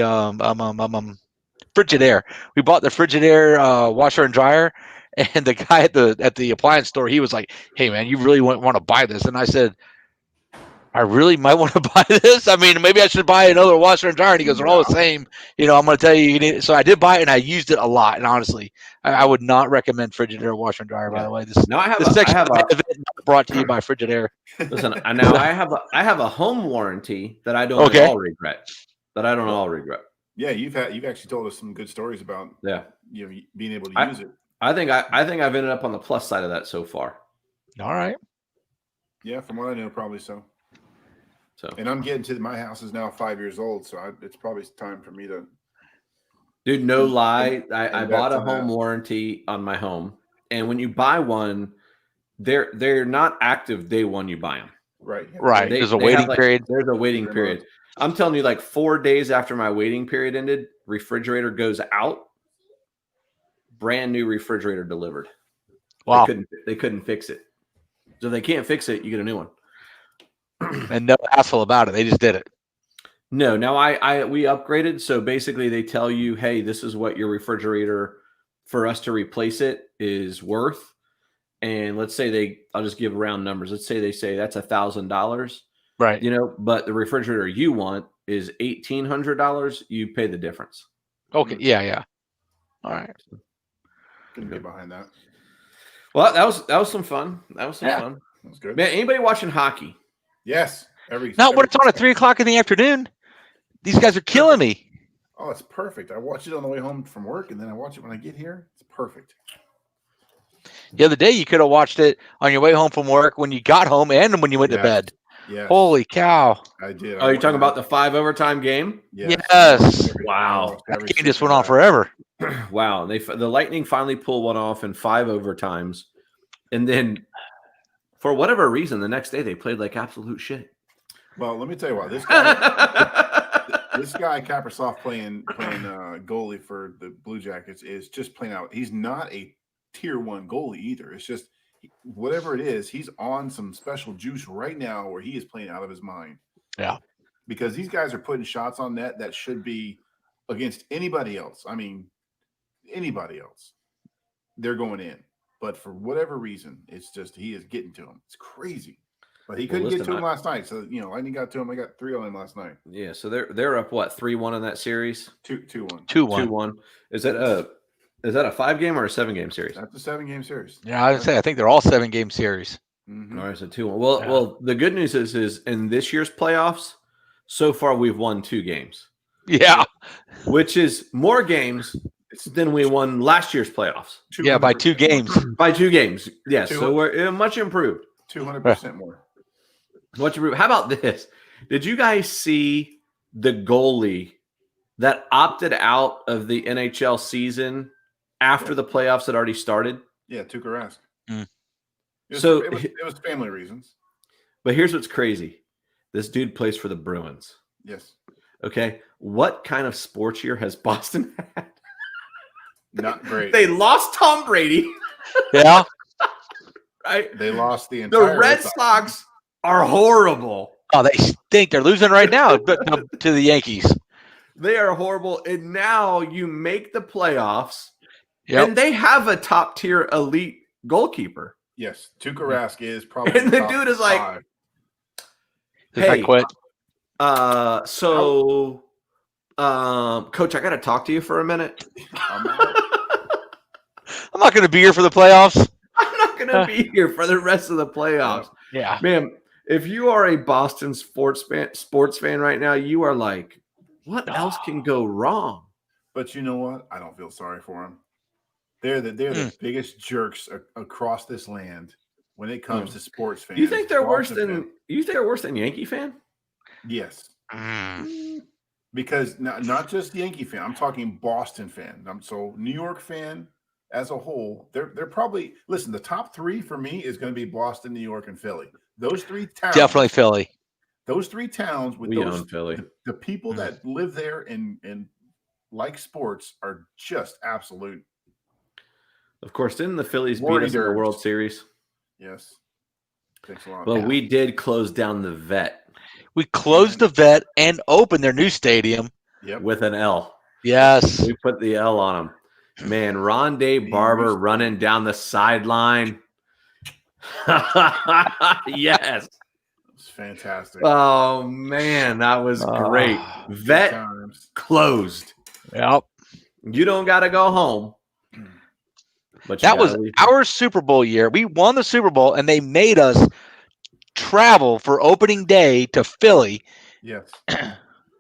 Frigidaire. We bought the Frigidaire washer and dryer, and the guy at the appliance store, he was like, "Hey man, you really want to buy this?" And I said, I really might want to buy this. I mean, maybe I should buy another washer and dryer. And he goes, they're all the same. I'm going to tell you, you need. So I did buy it, and I used it a lot. And honestly, I would not recommend Frigidaire washer and dryer. By the way, this section brought to you by Frigidaire. Listen, now I have a home warranty that I don't at all regret. Yeah, you've actually told us some good stories about being able to use it. I think I've ended up on the plus side of that so far. All right. Yeah, from what I know, probably so. And I'm getting to my house is now 5 years old, so it's probably time for me to. Dude, no lie, I bought a home warranty on my home, and when you buy one, they're not active day one you buy them. Right. There's a waiting period. There's a waiting period. I'm telling you, like 4 days after my waiting period ended, refrigerator goes out. Brand new refrigerator delivered. Wow. They couldn't fix it. So if they can't fix it, you get a new one. And no hassle about it. They just did it. No, now we upgraded. So basically they tell you, hey, this is what your refrigerator for us to replace it is worth. And let's say I'll just give round numbers. Let's say they say that's $1,000. Right. But the refrigerator you want is $1,800. You pay the difference. Okay. Yeah. All right. Can get behind that. Well, that was some fun. That was fun. That was good. Man, anybody watching hockey? Yes. Not when it's on at 3:00 in the afternoon. These guys are killing me. Oh, it's perfect. I watch it on the way home from work, and then I watch it when I get here. It's perfect. The other day, you could have watched it on your way home from work, when you got home, and when you went to bed. Yes. Holy cow. I did. Oh, you're talking about the 5 overtime game? Yes. Wow. That game just went on forever. Wow. The Lightning finally pulled one off in 5 overtimes. And then, for whatever reason, the next day they played like absolute shit. Well, let me tell you what. This guy Kaprizov playing goalie for the Blue Jackets is just playing out. He's not a tier 1 goalie either. It's just whatever it is, he's on some special juice right now where he is playing out of his mind. Yeah. Because these guys are putting shots on net that should be against anybody else. I mean, anybody else. They're going in. But for whatever reason, it's just he is getting to him. It's crazy. But he couldn't get to him last night. So, Lightning got to him. I got 3 on him last night. Yeah, so they're up, what, 3-1 in that series? 2-1. 2-1. Is that a 5-game or a 7-game series? That's a 7-game series. Yeah, I would say I think they're all 7-game series. Mm-hmm. All right, so 2-1. Well, the good news is in this year's playoffs, so far we've won 2 games. Yeah. Which is more games than we won last year's playoffs. Yeah, by 2 games. By 2 games. Yes, so we're much improved. 200% more. Much improved. How about this? Did you guys see the goalie that opted out of the NHL season after the playoffs had already started? Yeah, Tuukka Rask. It was family reasons. But here's what's crazy. This dude plays for the Bruins. Yes. Okay. What kind of sports year has Boston had? Not great. They lost Tom Brady. Yeah. Right? They lost the entire Red Sox are horrible. Oh, they stink. They're losing right now to the Yankees. They are horrible. And now you make the playoffs. Yep. And they have a top-tier elite goalkeeper. Yes. Tuukka Rask is probably and the dude is like, 5. Hey, I quit. Coach, I got to talk to you for a minute. I'm not going to be here for the playoffs. I'm not going to be here for the rest of the playoffs. Yeah. Man, if you are a Boston sports fan right now, you are like, what else can go wrong? But you know what? I don't feel sorry for them. They're the biggest jerks across this land when it comes to sports fans. You think they're worse than Yankee fan? Yes. Because not just Yankee fan. I'm talking Boston fan. So New York fan as a whole, they're probably listen. The top 3 for me is going to be Boston, New York, and Philly. Those 3 towns, definitely Philly. Those 3 towns with own Philly. The people that live there and like sports are just absolute. Of course, didn't the Phillies beat us in the World Series? Yes. Thanks a lot. Well, we did close down the Vet. We closed the Vet and opened their new stadium. Yep. With an L. Yes. We put the L on them. Man, Rondé Barber running down the sideline. Yes. It's fantastic. Oh, man, that was great. Vet closed. Yep. You don't got to go home. But that was our Super Bowl year. We won the Super Bowl, and they made us travel for opening day to Philly. Yes.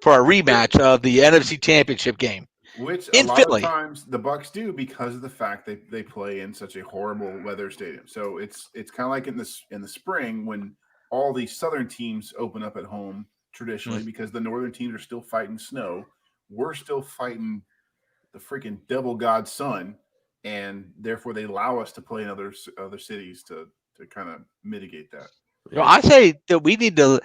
For a rematch of the NFC Championship game. Which in a lot Philly. of times the Bucs do because of the fact they play in such a horrible weather stadium. So it's kind of like in the spring when all these southern teams open up at home traditionally because the northern teams are still fighting snow. We're still fighting the freaking devil god sun, and therefore they allow us to play in other cities to kind of mitigate that. You know, I say that we need to,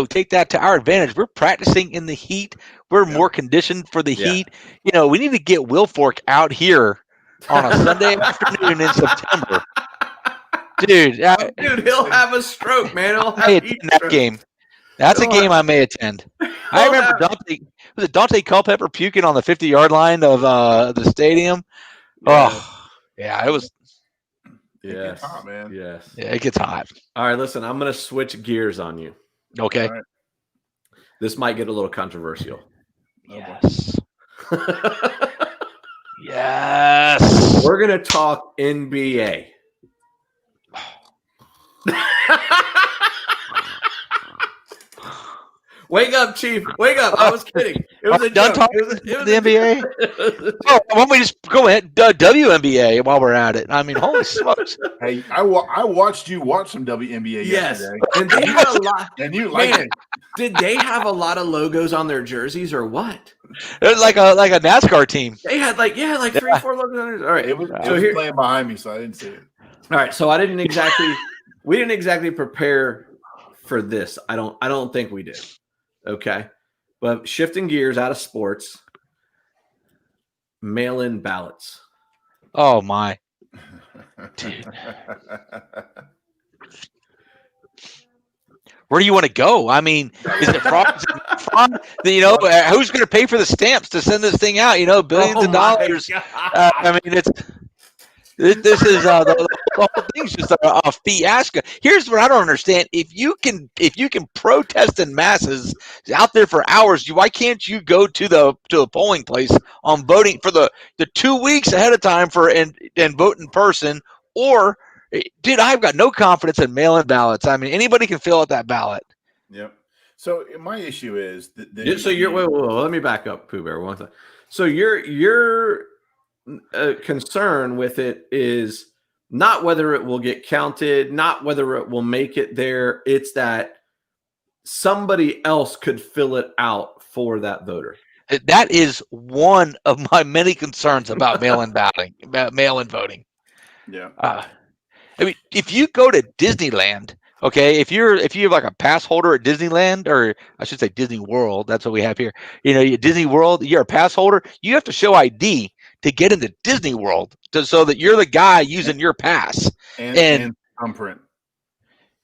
take that to our advantage. We're practicing in the heat. We're more conditioned for the heat. We need to get Wilfork out here on a Sunday afternoon in September. Dude, he'll have a stroke, man. He'll have that game. That's a game I may attend. I remember Dante Culpepper puking on the 50-yard line of the stadium. Yeah. Oh, yeah, it was. Yes. It gets hot, man. Yes. Yeah, it gets hot. All right, listen, I'm going to switch gears on you. Okay. All right. This might get a little controversial. Yes. Yes. We're going to talk NBA. Wake up, Chief. Wake up. I was kidding. It was a Done joke. talking It was the NBA? Oh, why don't we just go ahead? WNBA while we're at it. I mean, holy smokes. Hey, I watched you watch some WNBA yesterday. And they had a lot. And you liked Man, it. did they have a lot of logos on their jerseys or what? It was like a NASCAR team. They had like 3-4 logos on theirs. All right. It was So here, playing behind me, so I didn't see it. all right. So we didn't exactly prepare for this. I don't think we did. Okay. But shifting gears out of sports, mail-in ballots. Oh my. Dude. Where do you want to go? I mean, is it fraud? Who's going to pay for the stamps to send this thing out? Billions of dollars. I mean, this is the whole thing's just a fiasco. Here's what I don't understand: if you can protest in masses out there for hours, why can't you go to the polling place on voting for the 2 weeks ahead of time and vote in person? Or, dude, I've got no confidence in mail-in ballots. I mean, anybody can fill out that ballot. Yep. So my issue is that. Wait, let me back up, Pooh Bear. One thing. So your concern with it is not whether it will get counted, not whether it will make it there. It's that somebody else could fill it out for that voter. That is one of my many concerns about mail-in balloting, about mail-in voting. Yeah. I mean, if you go to Disneyland, okay, if you have like a pass holder at Disneyland, or I should say Disney World, that's what we have here. Disney World, you're a pass holder. You have to show ID to get into Disney World, so that you're the guy using your pass and thumbprint.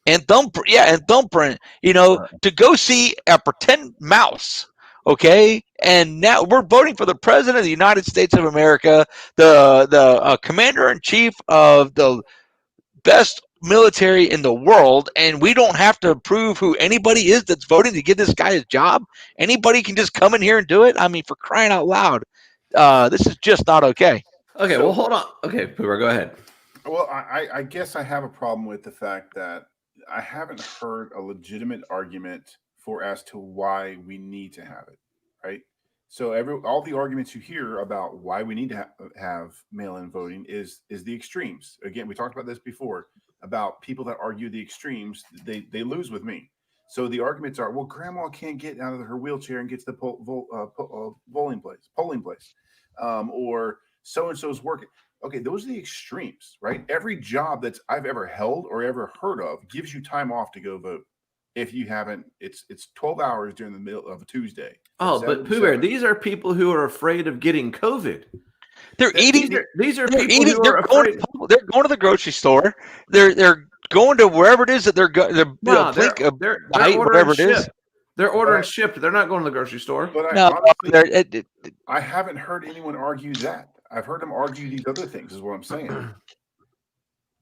And thumbprint. To go see a pretend mouse. Okay, and now we're voting for the president of the United States of America, the commander-in-chief of the best military in the world, and we don't have to prove who anybody is that's voting to give this guy his job. Anybody can just come in here and do it. I mean, for crying out loud, this is just not okay. Okay, well, hold on. Okay, Pooper, go ahead. Well, I guess I have a problem with the fact that I haven't heard a legitimate argument as to why we need to have it, right? So all the arguments you hear about why we need to have mail-in voting is the extremes. Again, we talked about this before about people that argue the extremes. They lose with me. So the arguments are, well, grandma can't get out of her wheelchair and gets the polling place, or so-and-so's working. Okay, those are the extremes, right? Every job that I've ever held or ever heard of gives you time off to go vote. If you haven't, it's 12 hours during the middle of a Tuesday. Oh, but Pooh Bear, these are people who are afraid of getting COVID. They're eating. These are people who are afraid. They're going to the grocery store. They're going to wherever it is that they're going. They're ordering shipped. They're ordering shipped. They're not going to the grocery store. But I haven't heard anyone argue that. I've heard them argue these other things, is what I'm saying.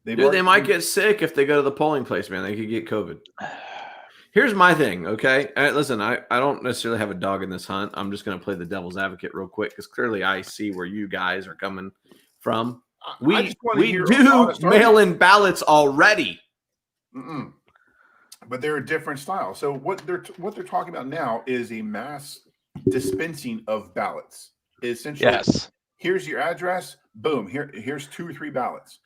They might get sick if they go to the polling place, man. They could get COVID. Here's my thing, okay? Listen, I don't necessarily have a dog in this hunt. I'm just going to play the devil's advocate real quick because clearly I see where you guys are coming from. We do mail-in ballots already. But they're a different style. So what they're talking about now is a mass dispensing of ballots. Essentially, yes. Here's your address. Boom. Here's 2 or 3 ballots.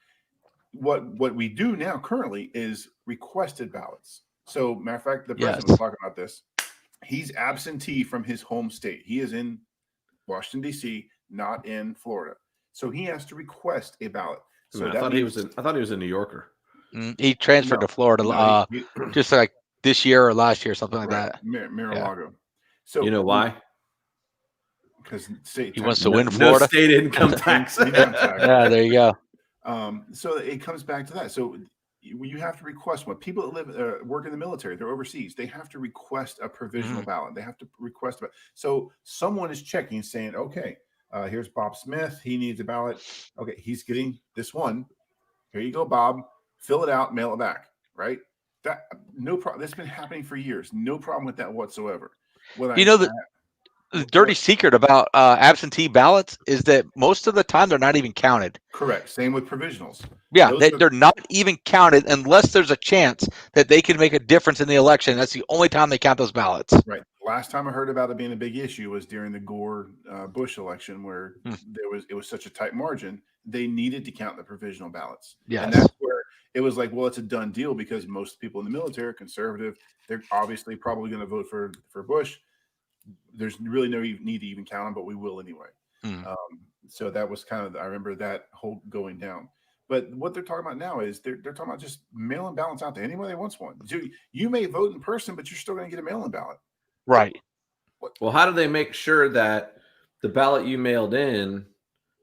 What we do now currently is requested ballots. So, matter of fact, the president was talking about this. He's absentee from his home state. He is in Washington, D.C., not in Florida. So he has to request a ballot. So I thought he was a New Yorker. He transferred to Florida just like this year or last year, something like that. Mar-a-Lago. So you know why? Because he wants to win Florida. No state income tax. Yeah, there you go. So it comes back to that. So you have to request one. People that work in the military, they're overseas. They have to request a provisional ballot. They have to request it. So someone is checking, saying, "Okay, here's Bob Smith. He needs a ballot. Okay, he's getting this one. Here you go, Bob. Fill it out, mail it back." Right? That no problem. That's been happening for years. No problem with that whatsoever. What The dirty secret about absentee ballots is that most of the time they're not even counted. Correct. Same with provisionals. Yeah, they're not even counted unless there's a chance that they can make a difference in the election. That's the only time they count those ballots. Right. Last time I heard about it being a big issue was during the Gore Bush election, where it was such a tight margin. They needed to count the provisional ballots. Yes. And that's where it was like, well, it's a done deal because most people in the military are conservative. They're obviously probably going to vote for Bush. There's really no need to even count them, but we will anyway. So that was kind of, I remember that whole going down. But what they're talking about now is they're talking about just mail-in ballots out there. Anybody wants one. You may vote in person, but you're still going to get a mail-in ballot. Right. Well, how do they make sure that the ballot you mailed in,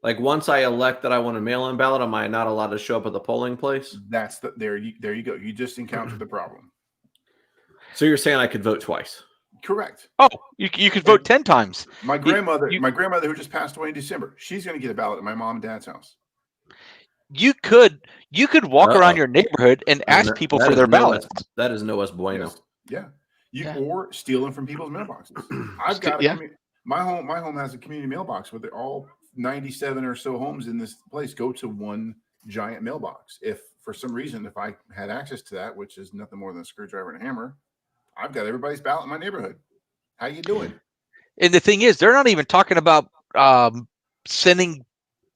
like once I elect that I want a mail-in ballot, am I not allowed to show up at the polling place? That's there you go. You just encountered the problem. So you're saying I could vote twice? Correct. Oh, you could vote 10 times. My grandmother who just passed away in December, she's going to get a ballot at my mom and dad's house. You could walk around your neighborhood and ask people for their ballots. That is no bueno. Yes. Or steal them from people's mailboxes. I've got my home has a community mailbox, but they're all 97 or so homes in this place go to one giant mailbox. If for some reason, if I had access to that, which is nothing more than a screwdriver and a hammer, I've got everybody's ballot in my neighborhood. How you doing? And the thing is, they're not even talking about sending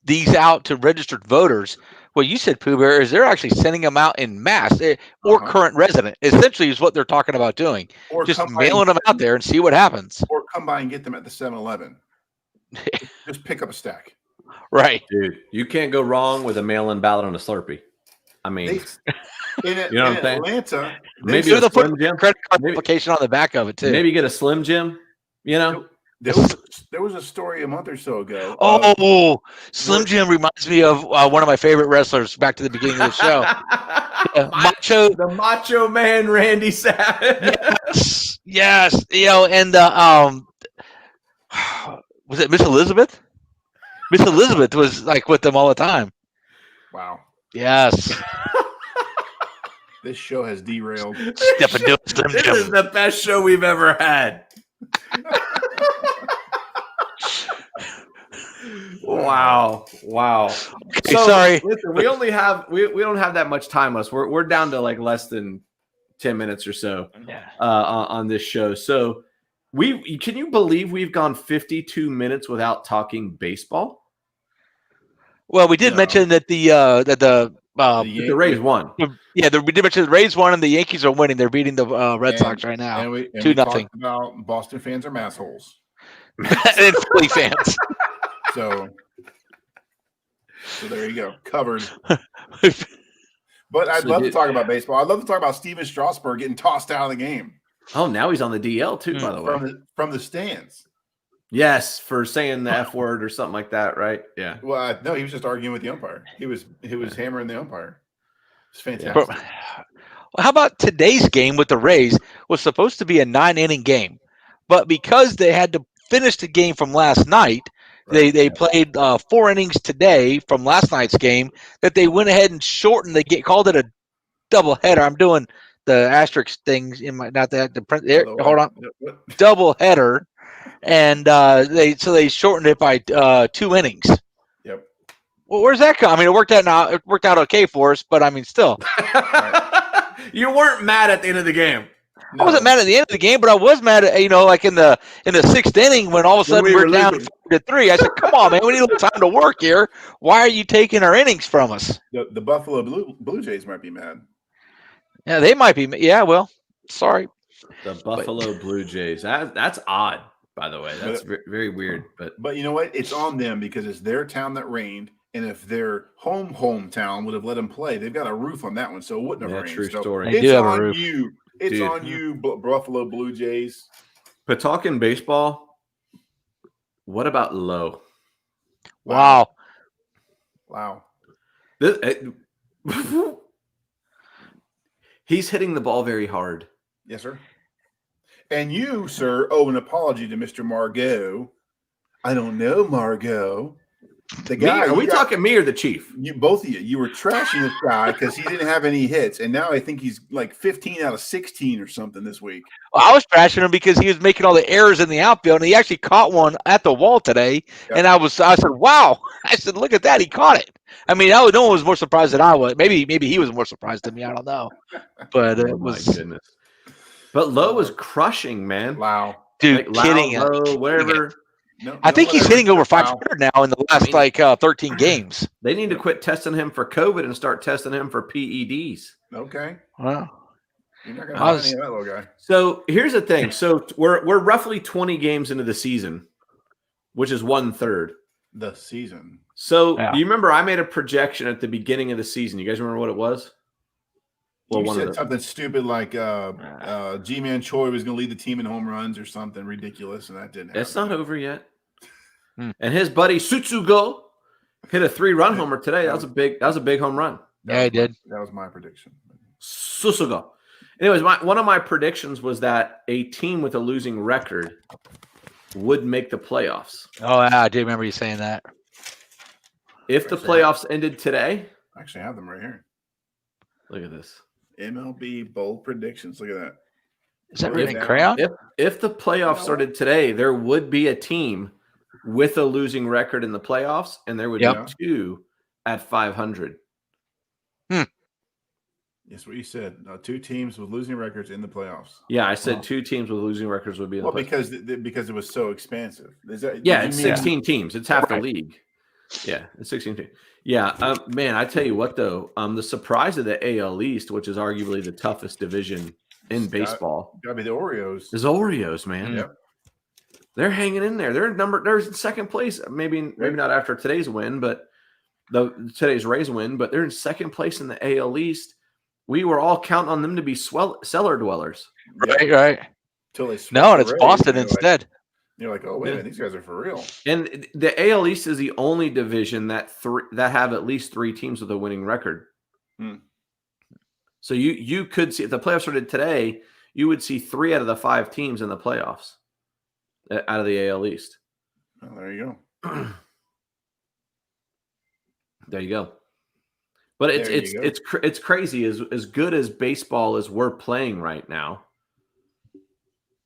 these out to registered voters. What you said, Pooh Bear, is they're actually sending them out in mass or current resident. Essentially, is what they're talking about doing. Or just mailing them out there and see what happens. Or come by and get them at the 7-Eleven. Just pick up a stack. Right, dude. You can't go wrong with a mail-in ballot on a Slurpee. I mean, you know what I'm saying? Atlanta, maybe they'll put a credit card application on the back of it too. Maybe get a Slim Jim. You know, there was a story a month or so ago. Slim Jim reminds me of one of my favorite wrestlers. Back to the beginning of the show, the Macho Man, Randy Savage. Yes, and was it Miss Elizabeth? Miss Elizabeth was like with them all the time. Wow. Yes. This show has derailed. This is the best show we've ever had. Wow. Okay, sorry. Listen, we only have we don't have that much time left. We're down to like less than 10 minutes or so on this show. So can you believe we've gone 52 minutes without talking baseball? Well, we did mention that the Rays won. Yeah, we did mention the Rays won and the Yankees are winning. They're beating the Red Sox right now. And we 2-0. talked about Boston fans are massholes. And Philly fans. So there you go. Covered. But I'd love to talk about baseball. I'd love to talk about Steven Strasburg getting tossed out of the game. Oh, now he's on the DL too, by the way. From the stands. Yes, for saying the F word or something like that, right? Yeah. Well, no, he was just arguing with the umpire. He was hammering the umpire. It's fantastic. But, how about today's game with the Rays was supposed to be a 9-inning game, but because they had to finish the game from last night, they played 4 innings today from last night's game. That they went ahead and shortened the game, called it a doubleheader. I'm doing the asterisk things in my hold on, doubleheader. And they shortened it by 2 innings. Yep. Well, where's that come? I mean, it worked out okay for us, but I mean, still. You weren't mad at the end of the game. No. I wasn't mad at the end of the game, but I was mad at like in the 6th inning when all of a sudden we're down 4-3. I said, "Come on, man, we need a little time to work here. Why are you taking our innings from us?" The Buffalo Blue Jays might be mad. Yeah, they might be. Yeah, well, sorry. The Buffalo Blue Jays. That's odd. By the way, that's very weird. But you know what? It's on them because it's their town that rained, and if their hometown would have let them play, they've got a roof on that one, so it wouldn't have rained. True story. It's on you. It's on you, Buffalo Blue Jays. But talking baseball, what about Lowe? Wow. He's hitting the ball very hard. Yes, sir. And you, sir, owe an apology to Mr. Margot. I don't know, Margot. The guy. Are we talking me or the Chief? You both of you. You were trashing this guy because he didn't have any hits, and now I think he's like 15 out of 16 or something this week. Well, I was trashing him because he was making all the errors in the outfield, and he actually caught one at the wall today. Yep. And I said, "Wow!" I said, "Look at that! He caught it." I mean, no one was more surprised than I was. Maybe he was more surprised than me. I don't know, but it was. My goodness. But Lowe was crushing, man. Wow, dude, like kidding him. Whatever. No, I think he's hitting over 500 now in the last 13 games. They need to quit testing him for COVID and start testing him for PEDs. Okay. Wow. You're not going to have any of that little guy. So here's the thing. So we're roughly 20 games into the season, which is 1/3. The season. So do you remember I made a projection at the beginning of the season? You guys remember what it was? Well, you said something stupid like G-Man Choi was going to lead the team in home runs or something ridiculous, and that didn't happen. It's not over yet. And his buddy Sutsugo hit a 3-run homer today. That was a big home run. Yeah, he did. That was my prediction. Sutsugo. Anyways, one of my predictions was that a team with a losing record would make the playoffs. Oh, yeah, I do remember you saying that. If the playoffs ended today, I actually have them right here. Look at this. MLB bold predictions. Look at that. Is that written in crayon? If the playoffs started today, there would be a team with a losing record in the playoffs, and there would be 2 at 500. That's what you said. 2 teams with losing records in the playoffs. Yeah, I said 2 teams with losing records would be in the playoffs. Because it was so expansive. It's 16 teams. It's half the league. Yeah, it's 16 teams. Yeah, man, I tell you what, though, the surprise of the AL East, which is arguably the toughest division in baseball, got to be the Orioles. Is Orioles, man. Yep. They're hanging in there. They're in second place. Maybe not after today's win, but today's Rays win. But they're in second place in the AL East. We were all counting on them to be cellar dwellers. Right. Till they and it's Boston instead. You're like, oh wait a minute, these guys are for real. And the AL East is the only division that have at least 3 teams with a winning record. So you could see if the playoffs started today, you would see 3 out of the 5 teams in the playoffs out of the AL East. Well, there you go. There you go. But it's crazy as good as baseball as we're playing right now.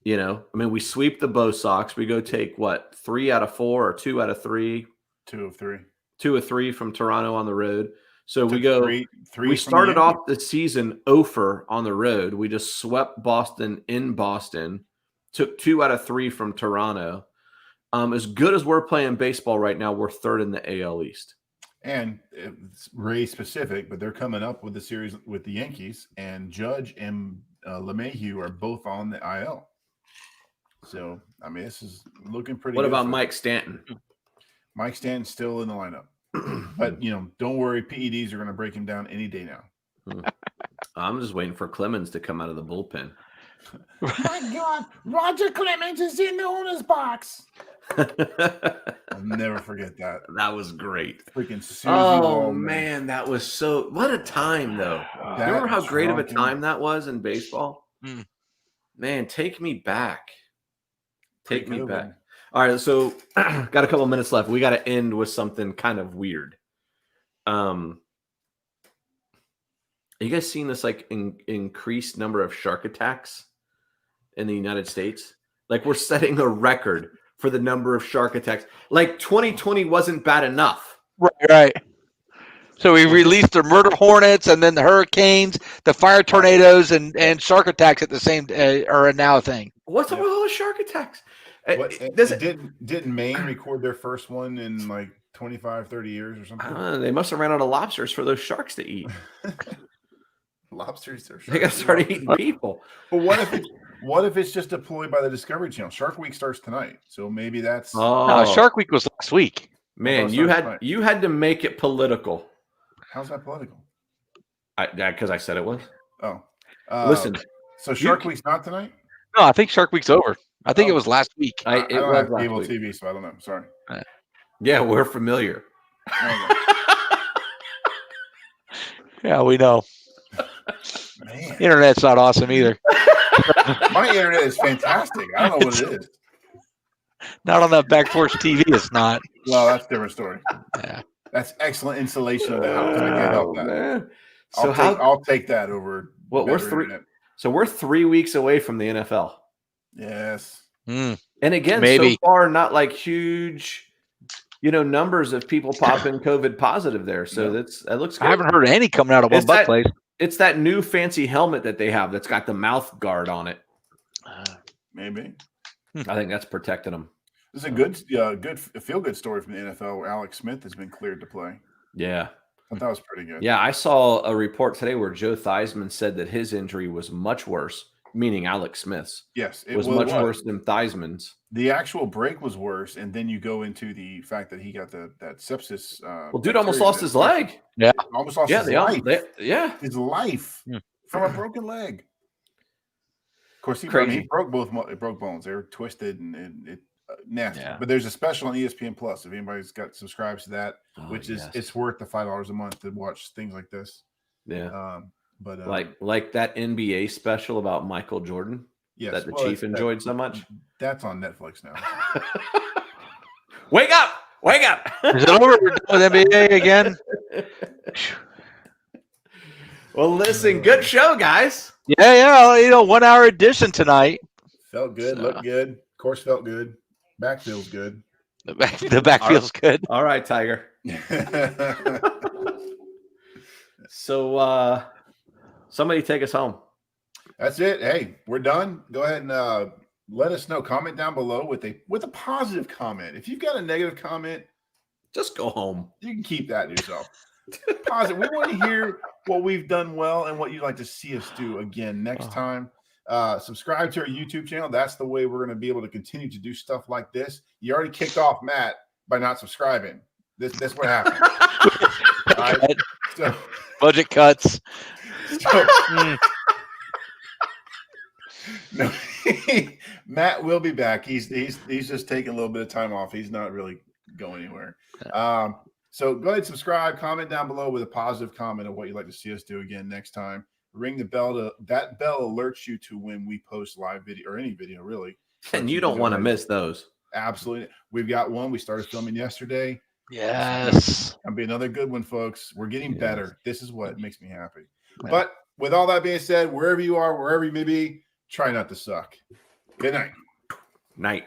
You know, I mean, we sweep the Bo Sox. We go take 3 out of 4 or 2 out of 3? 2 of 3. 2 of 3 from Toronto on the road. So we go. Three we started off the season 0 on the road. We just swept Boston in Boston. Took 2 out of 3 from Toronto. As good as we're playing baseball right now, we're 3rd in the AL East. And it's Ray specific, but they're coming up with the series with the Yankees, and Judge and LeMahieu are both on the IL. So, I mean, this is looking pretty good. What about Mike Stanton? Mike Stanton's still in the lineup. But, don't worry. PEDs are going to break him down any day now. I'm just waiting for Clemens to come out of the bullpen. My God, Roger Clemens is in the owner's box. I'll never forget that. That was great. Freaking Susie. Oh, man, that was so – what a time, though. Remember how great of a time that was in baseball? Man, take me back. Take me back. All right, so got a couple minutes left. We got to end with something kind of weird. Are you guys seeing this increased number of shark attacks in the United States? Like, we're setting a record for the number of shark attacks. Like, 2020 wasn't bad enough. Right. So we released the murder hornets, and then the hurricanes, the fire tornadoes, and shark attacks at the same are now a thing. What's up with all the shark attacks? Didn't Maine record their first one in like 25, 30 years or something? They must have ran out of lobsters for those sharks to eat. Lobsters are sharks. They got to start eating people. But what if it's just deployed by the Discovery Channel? Shark Week starts tonight, so maybe that's. No, Shark Week was last week. Man, you had to make it political. How's that political? Because I said it was. Oh, listen. So Shark Week's not tonight? No, I think Shark Week's over. I think it was last week. I don't have cable TV, so I don't know. Sorry. Yeah, we're familiar. Yeah, we know. Man. Internet's not awesome either. My internet is fantastic. I don't know what it is. Not on that back porch TV. It's not. Well, that's a different story. Yeah. That's excellent insulation of the house. I can't help that. Man. I'll take that over. Well, we're 3 weeks away from the NFL. Yes. And again, Maybe. so far, not like huge, numbers of people popping COVID positive there. So that looks good. I haven't heard any coming out of one butt place. It's that new fancy helmet that they have that's got the mouth guard on it. Maybe. I think that's protecting them. This is a good feel-good story from the NFL where Alex Smith has been cleared to play. Yeah. I thought that was pretty good. Yeah, I saw a report today where Joe Theismann said that his injury was much worse, meaning Alex Smith's. Yes, it was much worse than Theismann's. The actual break was worse, and then you go into the fact that he got that sepsis. Well, dude almost lost his leg. Yeah, almost lost his life. His life Yeah. from a broken leg. Of course, he broke bones. They were twisted and it nasty. Yeah. But there's a special on ESPN Plus if anybody's got subscribes to that, which is it's worth the $5 a month to watch things like this. Yeah. But like that NBA special about Michael Jordan. Yes, that the Chief enjoyed so much. That's on Netflix now. Wake up! Wake up! Is it over with NBA again? Well, listen, good show, guys. Yeah. 1 hour edition tonight. Felt good, looked good. Course felt good. Back feels good. The back feels good. All right, Tiger. So, somebody take us home. That's it. Hey, we're done. Go ahead and let us know. Comment down below with a positive comment. If you've got a negative comment, just go home. You can keep that to yourself. Positive. We want to hear what we've done well and what you'd like to see us do again next time. Subscribe to our YouTube channel. That's the way we're going to be able to continue to do stuff like this. You already kicked off Matt by not subscribing. That's what happened. All right? So, budget cuts. No, Matt will be back. He's just taking a little bit of time off. He's not really going anywhere. So go ahead and subscribe, comment down below with a positive comment of what you'd like to see us do again next time. Ring the bell. That bell alerts you to when we post live video or any video really. And you don't want to miss those. Absolutely. We've got one we started filming yesterday. Yes. Gonna be another good one, folks. We're getting better. This is what makes me happy. Yeah. But with all that being said, wherever you are, wherever you may be, try not to suck. Good night. Night.